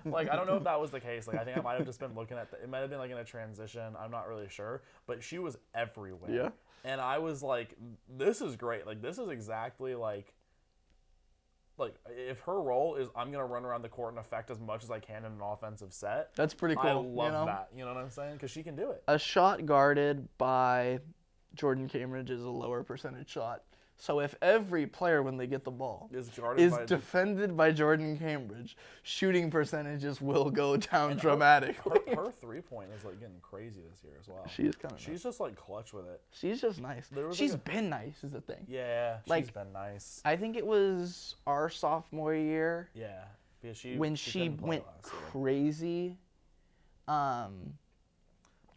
like, I don't know if that was the case. Like I think I might have just been looking at it might have been like in a transition. I'm not really sure, but she was everywhere. Yeah. And I was like, this is great. Like this is exactly like if her role is I'm gonna run around the court and affect as much as I can in an offensive set. That's pretty cool. I love that. You know what I'm saying? Because she can do it. A shot guarded by Jordan Cambridge is a lower percentage shot. So if every player, when they get the ball, is defended by Jordan Cambridge, shooting percentages will go down dramatically. Her 3-point is like getting crazy this year as well. She is kind of She's just like clutch with it. She's just nice. She's been nice is the thing. Yeah, Like, she's been nice. I think it was our sophomore year Yeah, because when she couldn't play went last year. crazy.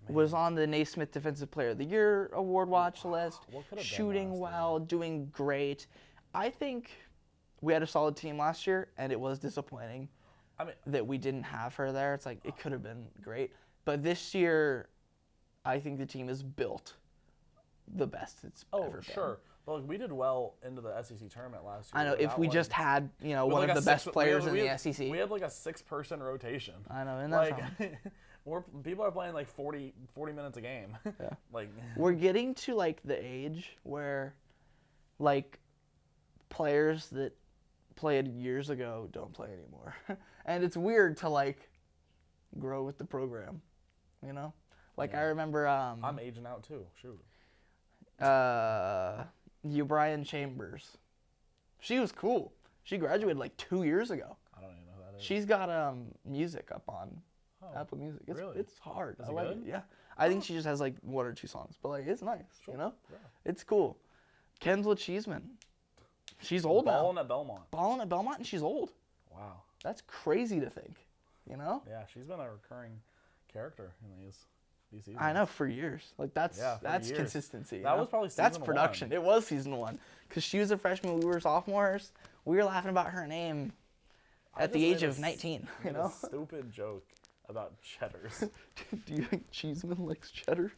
Was on the Naismith Defensive Player of the Year award watch list, What could have been shooting last well, doing great. I think we had a solid team last year, and it was disappointing that we didn't have her there. It's like, it could have been great. But this year, I think the team is built the best it's ever been. Sure. But like, we did well into the SEC tournament last year. I know, if we just had, one of the best players in the SEC. We had like a 6-person rotation. I know, and that's people are playing like 40 minutes a game. Yeah. Like we're getting to like the age where like players that played years ago don't play anymore. And it's weird to like grow with the program, Like I remember I'm aging out too. Shoot. Brian Chambers. She was cool. She graduated like 2 years ago. I don't even know who that is. She's got music up on Apple Music. It's hard. Is I it like good? it. Yeah. I think she just has like 1 or 2 songs, but like it's nice, Yeah. It's cool. Kensley Cheeseman. She's old now. Balling at Belmont, and she's old. Wow. That's crazy to think, Yeah, she's been a recurring character in these seasons. I know, for years. Like that's years. consistency. That was probably that's season production. 1. It was season 1 because she was a freshman. We were sophomores. We were laughing about her name at the age of 19. A stupid joke about cheddars. Do you think Cheeseman likes cheddars?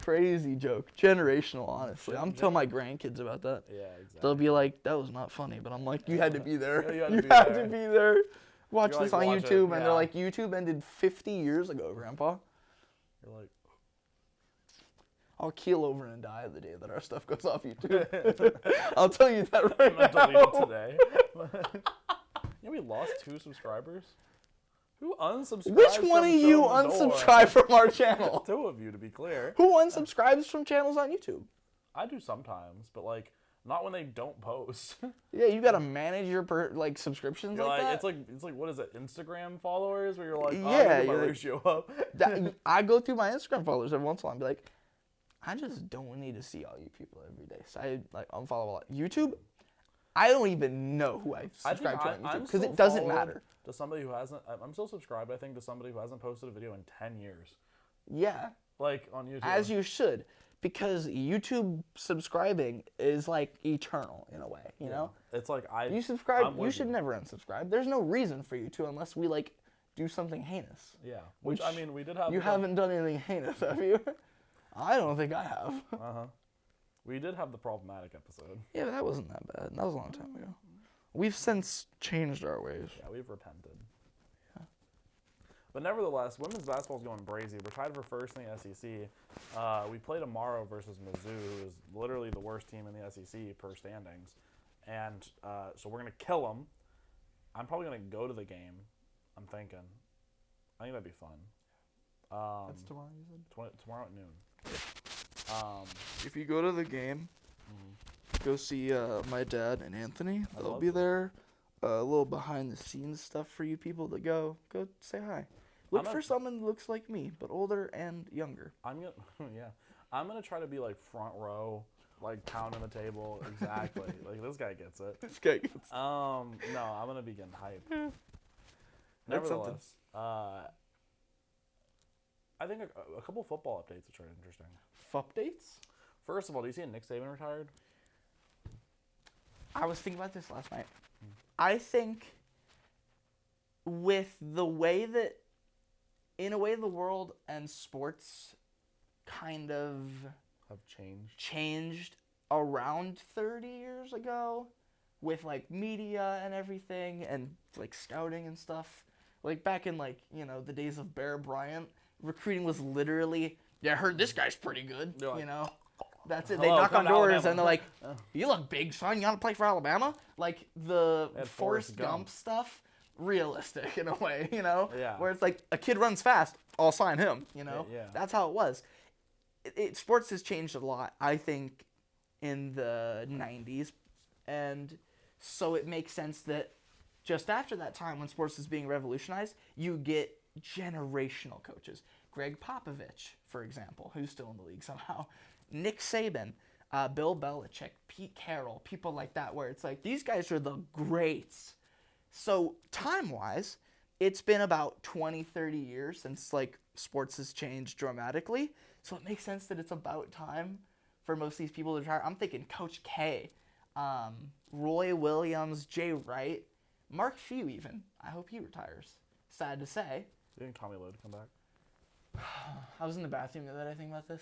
Crazy joke. Generational, honestly. I'm telling my grandkids about that. Yeah, exactly. They'll be like, that was not funny. But I'm like, you had to be there. Yeah, you had to be there. Watch You're this like, on watch YouTube. it, And they're like, YouTube ended 50 years ago, Grandpa. You're like, I'll keel over and die the day that our stuff goes off YouTube. I'll tell you that right I'm going to now. delete it today. We lost 2 subscribers. Who unsubscribed? Which one of from you Show Em The Dore? unsubscribe from our channel? 2 of you, to be clear. Who unsubscribes from channels on YouTube? I do sometimes, but like not when they don't post. Yeah, you gotta manage your subscriptions You're like that. It's like what is it? Instagram followers where you're like, oh, Yeah, get my you're like- ratio up. I go through my Instagram followers every once in a while and be like, I just don't need to see all you people every day. So I like unfollow a lot. YouTube, I don't even know who I subscribe to on YouTube because it doesn't matter. To somebody who hasn't, I'm still subscribed. I think to somebody who hasn't posted a video in 10 years. Yeah, Like on YouTube. as you should, because YouTube subscribing is like eternal in a way. You know, It's like you subscribe, I'm you with should never unsubscribe. There's no reason for you to unless we like do something heinous. Yeah. Which I mean, we did have. You haven't done anything heinous, have you? I don't think I have. We did have the problematic episode. Yeah, but that wasn't that bad. That was a long time ago. We've since changed our ways. Yeah, we've repented. Yeah. But nevertheless, women's basketball is going brazy. We're tied for first in the SEC. We play tomorrow versus Mizzou, who is literally the worst team in the SEC per standings. And so we're going to kill them. I'm probably going to go to the game, I'm thinking. I think that'd be fun. That's tomorrow, you said? Tomorrow at noon. If you go to the game, go see my dad and Anthony. I'd They'll love be to. there. A little behind the scenes stuff for you people to go say hi. Look I'm for a- someone who looks like me, but older and younger. I'm gonna yeah. I'm gonna try to be like front row, like pounding the table. Exactly. Like this guy gets it. This guy gets No, I'm gonna be getting hype. That's something. Nevertheless, I think a couple football updates which are interesting. updates. First of all, do you see Nick Saban retired? I was thinking about this last night. I think with the way that, in a way, the world and sports kind of Have changed. changed around 30 years ago with like media and everything and like scouting and stuff. Like back in like, the days of Bear Bryant, recruiting was literally, yeah, I heard this guy's pretty good, They're like, That's it. They "Hello, knock come on to doors Alabama." and they're like, "You look big, son. You want to play for Alabama?" Like the They had Forrest Forrest Gump. Gump stuff, realistic in a way, Yeah. Where it's like a kid runs fast, I'll sign him, Yeah. That's how it was. Sports has changed a lot, I think, in the 90s, and so it makes sense that just after that time when sports is being revolutionized, you get generational coaches. Greg Popovich, for example, who's still in the league somehow. Nick Saban, Bill Belichick, Pete Carroll, people like that, where it's like, these guys are the greats. So time-wise, it's been about 20, 30 years since like sports has changed dramatically. So it makes sense that it's about time for most of these people to retire. I'm thinking Coach K, Roy Williams, Jay Wright, Mark Few even. I hope he retires. Sad to say. Do you think Tommy Lloyd come back? I was in the bathroom the other day, I think about this.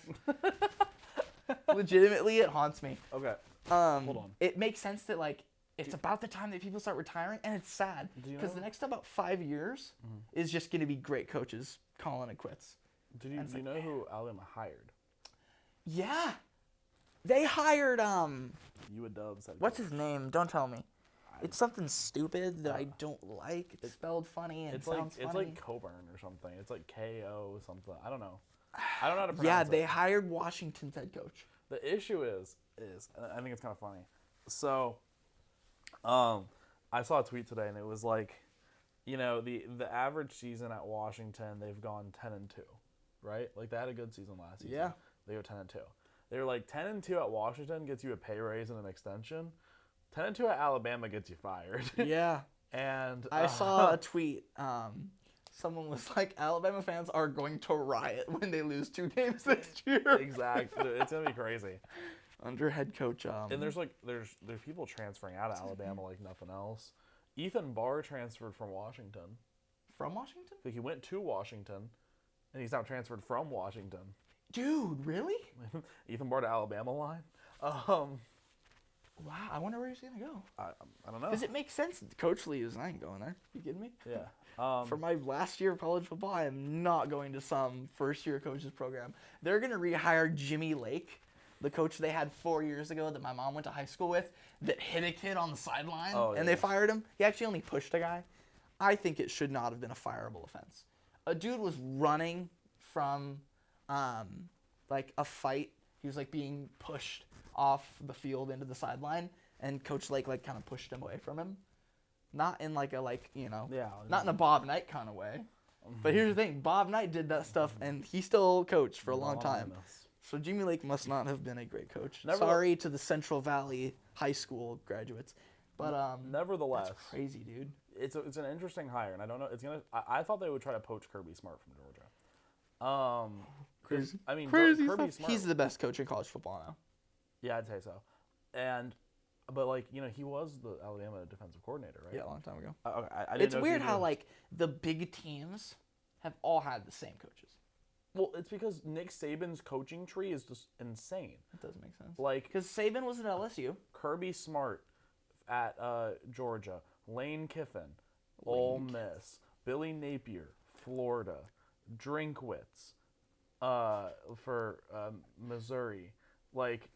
Legitimately, it haunts me. Okay. Hold on. It makes sense that like it's about the time that people start retiring, and it's sad Do you because know- the next about 5 years is just going to be great coaches calling it quits. Do you know who Alabama hired? Yeah, they hired UW said. what's his name? Don't tell me. It's something stupid that I don't like. It's spelled funny and It's it sounds funny. like Coburn or something. It's like KO something. I don't know. I don't know how to Yeah, pronounce it. they hired Washington's head coach. The issue is and I think it's kind of funny. So, I saw a tweet today and it was like, the average season at Washington, they've gone 10-2, right? Like they had a good season last season. Yeah. They go 10-2. They were like 10-2 at Washington gets you a pay raise and an extension. 10-2 at Alabama gets you fired. Yeah. And I saw a tweet. Someone was like, Alabama fans are going to riot when they lose 2 games this year. exactly. It's gonna be crazy. Under head coach. And there's people transferring out of Alabama like nothing else. Ethan Barr transferred from Washington. From Washington? Like he went to Washington, and he's now transferred from Washington. Dude, really? Ethan Barr to Alabama line. Wow, I wonder where he's going to go. I don't know. Does it make sense that Coach Lee is, I ain't going there. You kidding me? Yeah. For my last year of college football, I am not going to some first-year coaches program. They're going to rehire Jimmy Lake, the coach they had 4 years ago that my mom went to high school with, that hit a kid on the sideline, and they fired him. He actually only pushed a guy. I think it should not have been a fireable offense. A dude was running from, like, a fight. He was, like, being pushed off the field into the sideline, and Coach Lake, like, kind of pushed him away from him. Not in, like, a, like, not in a Bob Knight kind of way. But here's the thing. Bob Knight did that stuff, and he still coached for a long time. So Jimmy Lake must not have been a great coach. Sorry to the Central Valley High School graduates. But nevertheless, that's crazy, dude. It's an interesting hire, and I don't know. I thought they would try to poach Kirby Smart from Georgia. Crazy. I mean, Crazy Kirby stuff. Smart. He's the best coach in college football now. Yeah, I'd say so. But like he was the Alabama defensive coordinator, right? Yeah, a long time ago. Okay, I didn't It's know if weird you how knew. like the big teams have all had the same coaches. Well, it's because Nick Saban's coaching tree is just insane. That doesn't make sense. Like Because Saban was at LSU. Kirby Smart at Georgia, Lane Kiffin, Ole Miss, Billy Napier, Florida, Drinkwitz for Missouri. Like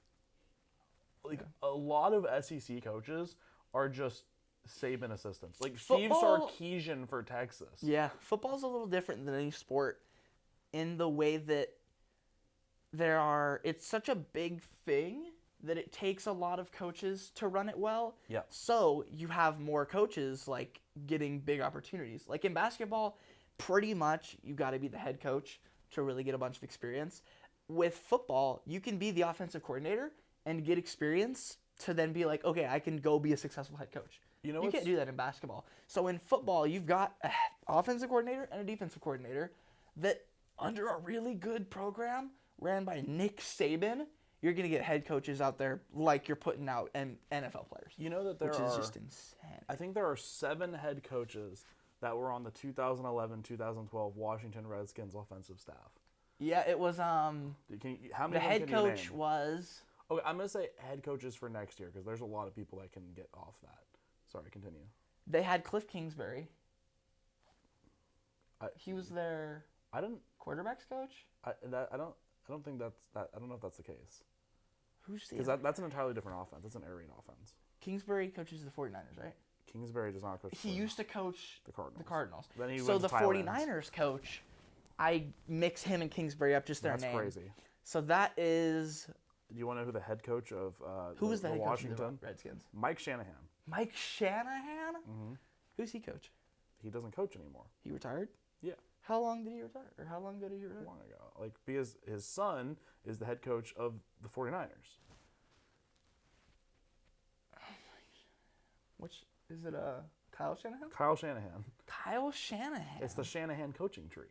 a lot of SEC coaches are just Saban assistants. Like Football- Steve Sarkisian for Texas. Yeah, football's a little different than any sport in the way that it's such a big thing that it takes a lot of coaches to run it well. Yeah. So you have more coaches like getting big opportunities. Like in basketball, pretty much you got to be the head coach to really get a bunch of experience. With football, you can be the offensive coordinator and get experience to then be like, okay, I can go be a successful head coach. You can't do that in basketball. So in football, you've got an offensive coordinator and a defensive coordinator that under a really good program ran by Nick Saban, you're going to get head coaches out there like you're putting out NFL players. You know that which is just insane. I think there are 7 head coaches that were on the 2011-2012 Washington Redskins offensive staff. Yeah, it was How many the head coach was Okay, I'm going to say head coaches for next year because there's a lot of people that can get off that. Sorry, continue. They had Cliff Kingsbury. He was their quarterbacks coach. I don't think that's that. I don't know if that's the case. Who's the? Because that's an entirely different offense. That's an air raid offense. Kingsbury coaches the 49ers, right? Kingsbury does not coach. He used to coach the Cardinals. Then he so went the to Thailand. 49ers coach, I mix him and Kingsbury up just their name. That's crazy. So that is. Do you want to know who the head coach of who was the head Washington coach of the Redskins? Mike Shanahan. Mike Shanahan? Mm-hmm. Who's he coach? He doesn't coach anymore. He retired? Yeah. How long did he retire? Or how long ago did he retire? Long ago. Like, because his son is the head coach of the 49ers. Which, is it Kyle Shanahan? Kyle Shanahan. Kyle Shanahan. It's the Shanahan coaching tree.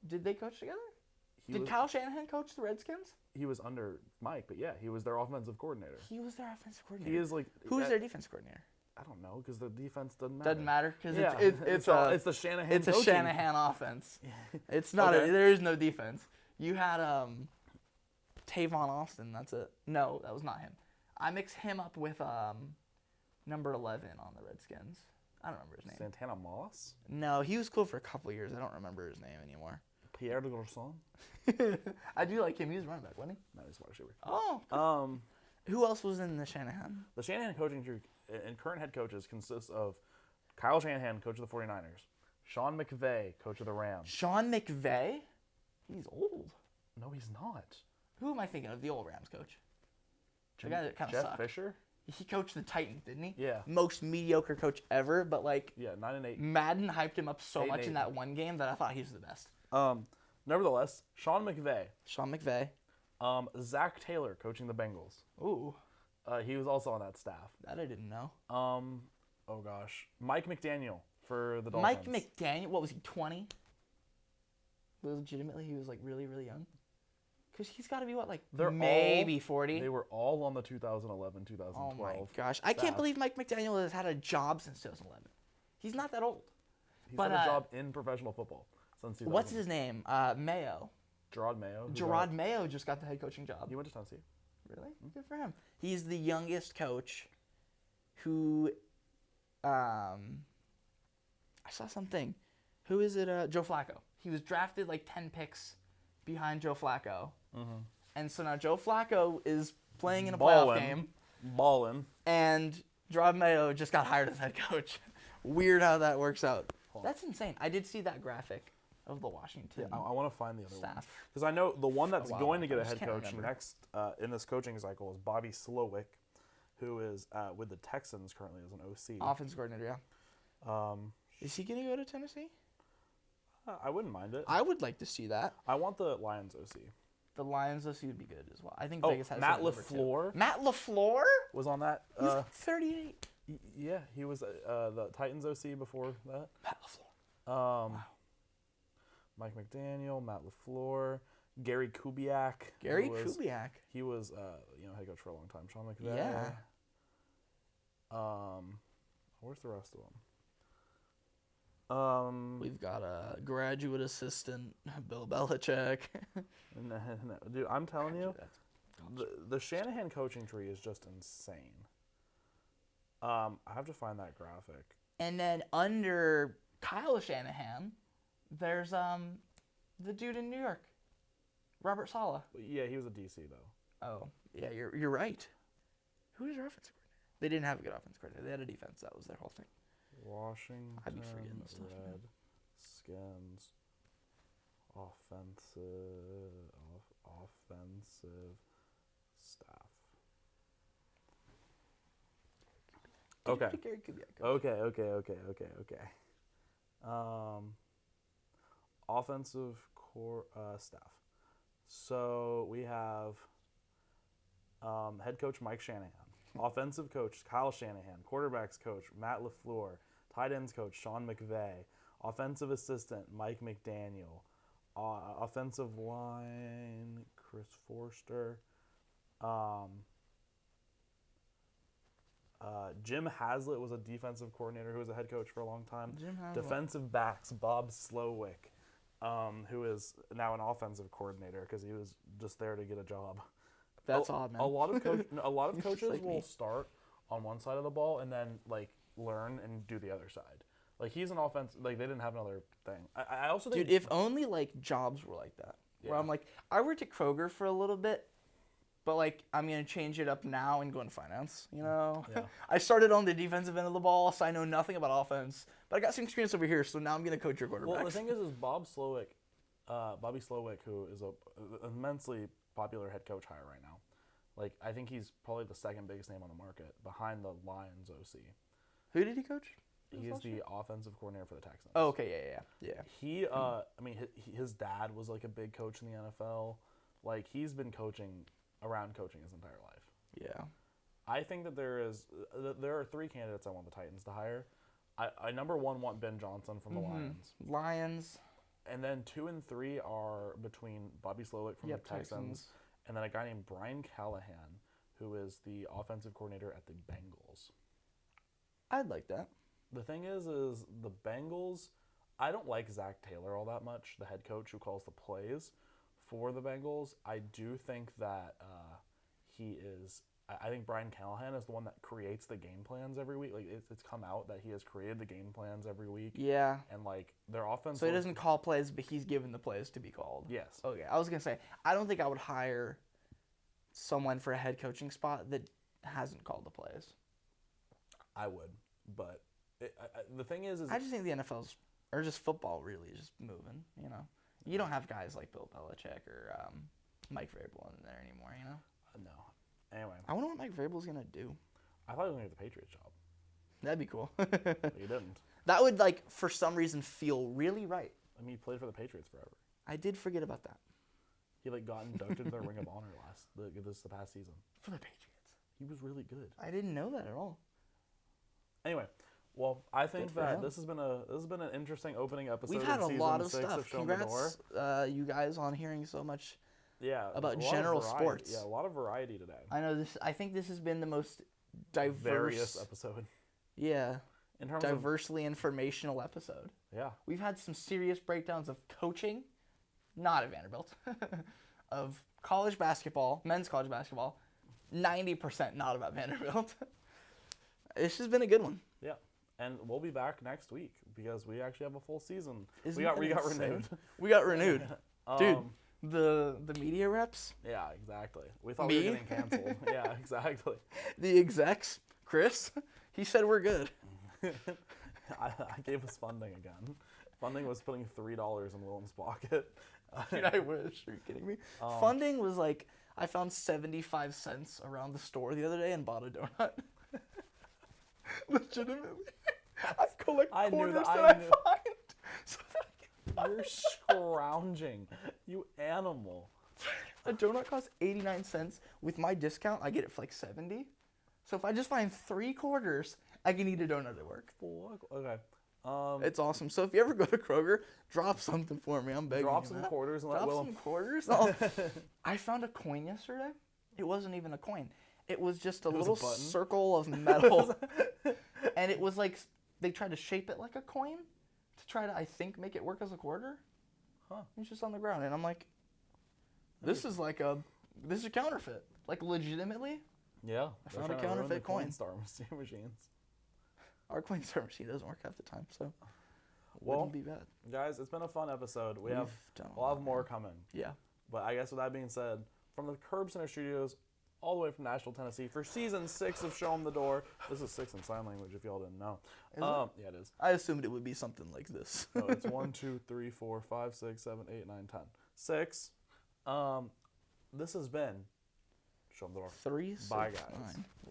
Did they coach together? Did Kyle Shanahan coach the Redskins? He was under Mike, but yeah, he was their offensive coordinator. He was their offensive coordinator. He is like... Who's their defense coordinator? I don't know, because the defense doesn't matter. Doesn't matter, because it's the Shanahan It's coaching. a Shanahan offense. It's not there is no defense. You had Tavon Austin, that's it. No, that was not him. I mixed him up with number 11 on the Redskins. I don't remember his name. Santana Moss? No, he was cool for a couple of years. I don't remember his name anymore. Pierre de Garçon? I do like him. He was running back, wasn't he? No, he's wide receiver. Oh. Who else was in the Shanahan? The Shanahan coaching tree and current head coaches consists of Kyle Shanahan, coach of the 49ers. Sean McVay, coach of the Rams. Sean McVay? He's old. No, he's not. Who am I thinking of? The old Rams coach. The guy that kind of Jeff sucked. Fisher? He coached the Titans, didn't he? Yeah. Most mediocre coach ever, but like... Yeah, 9-8. Madden hyped him up so much 8-8. in that one game that I thought he was the best. Nevertheless, Sean McVay. Sean McVay. Zach Taylor, coaching the Bengals. Ooh. He was also on that staff. That I didn't know. Oh gosh. Mike McDaniel for the Dolphins. Mike McDaniel, what was he, 20? Legitimately, he was like really, really young? Because he's got to be, what, like maybe 40? They were all on the 2011, 2012. Oh my gosh. I can't believe Mike McDaniel has had a job since 2011. He's not that old. He's had a job in professional football since 2000. What's his name? Mayo. Gerard Mayo. Gerard Mayo just got the head coaching job. He went to Tennessee. Really? Good for him. He's the youngest coach who, I saw something. Who is it? Joe Flacco. He was drafted like 10 picks behind Joe Flacco. Mm-hmm. And so now Joe Flacco is playing in a playoff game. Ballin'. And Gerard Mayo just got hired as head coach. Weird how that works out. That's insane. I did see that graphic of the Washington I want to find the other staff. one. Because I know the one that's going to get a I just head can't coach remember. next in this coaching cycle is Bobby Slowick, who is with the Texans currently as an OC. Offensive coordinator, yeah. Is he going to go to Tennessee? I wouldn't mind it. I would like to see that. I want the Lions OC. The Lions OC would be good as well. I think Vegas has Matt that number too. LaFleur Matt LaFleur? was on that. He's 38. Yeah, he was the Titans OC before that. Matt LaFleur. Wow. Mike McDaniel, Matt LaFleur, Gary Kubiak. Gary Kubiak. He was head coach for a long time. Sean McVay. Yeah. Where's the rest of them? We've got a graduate assistant, Bill Belichick. No, dude, I'm telling you, the Shanahan coaching tree is just insane. I have to find that graphic. And then under Kyle Shanahan, there's the dude in New York, Robert Saleh. Yeah, he was a DC though. Oh, yeah, you're right. Who is their offensive coordinator? They didn't have a good offensive coordinator. They had a defense. That was their whole thing. Washington I'd be forgetting this stuff, man. Redskins offensive staff. Okay. Gary Kubiak coach. Okay. Offensive core staff. So we have head coach Mike Shanahan, offensive coach Kyle Shanahan, quarterbacks coach Matt LaFleur, tight ends coach Sean McVay, offensive assistant Mike McDaniel, offensive line Chris Forster, Jim Haslett was a defensive coordinator who was a head coach for a long time. Jim Haslett. Defensive backs Bob Slowick, who is now an offensive coordinator because he was just there to get a job. That's odd, man. A lot of coaches like will me. start on one side of the ball and then like learn and do the other side. Like he's an offense. Like they didn't have another thing. I also think, Dude, if only like jobs were like that. Where Yeah. I'm like, I worked at Kroger for a little bit, but like I'm gonna change it up now and go into finance. You know, Yeah. I started on the defensive end of the ball, so I know nothing about offense, but I got some experience over here, so now I'm gonna coach your quarterbacks. well, the thing is Bobby Slowick, who is a immensely popular head coach hire right now. Like I think he's probably the second biggest name on the market behind the Lions OC. Who did he coach? He is the offensive coordinator for the Texans. Oh, okay, yeah. He, I mean, his dad was like a big coach in the NFL. Like he's been coaching his entire life. Yeah. I think that there are three candidates I want the Titans to hire. I number one want Ben Johnson from the Lions, Lions. and then 2 and 3 are between Bobby Slowick from the Texans, and then a guy named Brian Callahan, who is the offensive coordinator at the Bengals. I'd like that. The thing is the Bengals, I don't like Zach Taylor all that much, the head coach who calls the plays for the Bengals. I do think that I think Brian Callahan is the one that creates the game plans every week. Like it's come out that he has created the game plans every week. Yeah. And like their offense. So he doesn't call plays, but he's given the plays to be called. Yes. Okay, I was gonna say I don't think I would hire someone for a head coaching spot that hasn't called the plays. I would, but the thing is I just think the NFL's or just football really is just moving. You know, you don't have guys like Bill Belichick or Mike Vrabel in there anymore. You know. no. Anyway, I wonder what Mike Vrabel's gonna do. I thought he was gonna get the Patriots job. That'd be cool. But he didn't. That would like for some reason feel really right. I mean, he played for the Patriots forever. I did forget about that. He like got inducted to the Ring of Honor the past season. For the Patriots. He was really good. I didn't know that at all. Anyway, well, I think Good for that him. this has been an interesting opening episode. We've had of a season lot of 6 stuff. Show Em The Dore. Congrats, you guys, on hearing so much. Yeah, about a lot of general variety. sports. Yeah, a lot of variety today. I know this. I think this has been the most diverse, Various episode. yeah, In terms diversely informational episode. yeah, We've had some serious breakdowns of coaching, not at Vanderbilt, of college basketball, men's college basketball, 90% not about Vanderbilt. This has been a good one. yeah. And we'll be back next week because we actually have a full season. Isn't we got that insane? renewed. We got renewed, dude. Um, The media reps, Yeah, exactly. We thought Me? we were getting canceled. Yeah, exactly. the execs, Chris, he said we're good. I gave us funding again. Funding was putting $3 in Willem's pocket. Dude, I wish. Are you kidding me? Funding was like, I found 75 cents around the store the other day and bought a donut. Legitimately. I collect I knew quarters that- that I I knew- find. So that I can You're scrounging, you animal. A donut costs 89 cents. With my discount, I get it for like 70. So if I just find 3 quarters, I can eat a donut at work. Fuck. Okay. It's awesome. So if you ever go to Kroger, drop something for me. I'm begging Drop you, some man. quarters and let Drop Willem. some quarters? Oh, I found a coin yesterday. It wasn't even a coin. It was just a was a little button? circle of metal. And it was like, they tried to shape it like a coin to try to, I think, make it work as a quarter. Huh. It's just on the ground. And I'm like, this is a counterfeit. Like, legitimately, Yeah. I found a counterfeit coin. Star machines. our Coinstar machine doesn't work half the time, so Well, wouldn't be bad. Guys, it's been a fun episode. We'll We'll have more coming. Yeah. But I guess with that being said, from the Curb Center Studios, all the way from Nashville, Tennessee, for season 6 of Show 'Em The Dore. This is 6 in sign language, if y'all didn't know. Yeah, it is. I assumed it would be something like this. No, it's 1, 2, 3, 4, 5, 6, 7, 8, 9, 10. 6. This has been Show 'Em The Dore. 3, Bye, 6, guys. 9.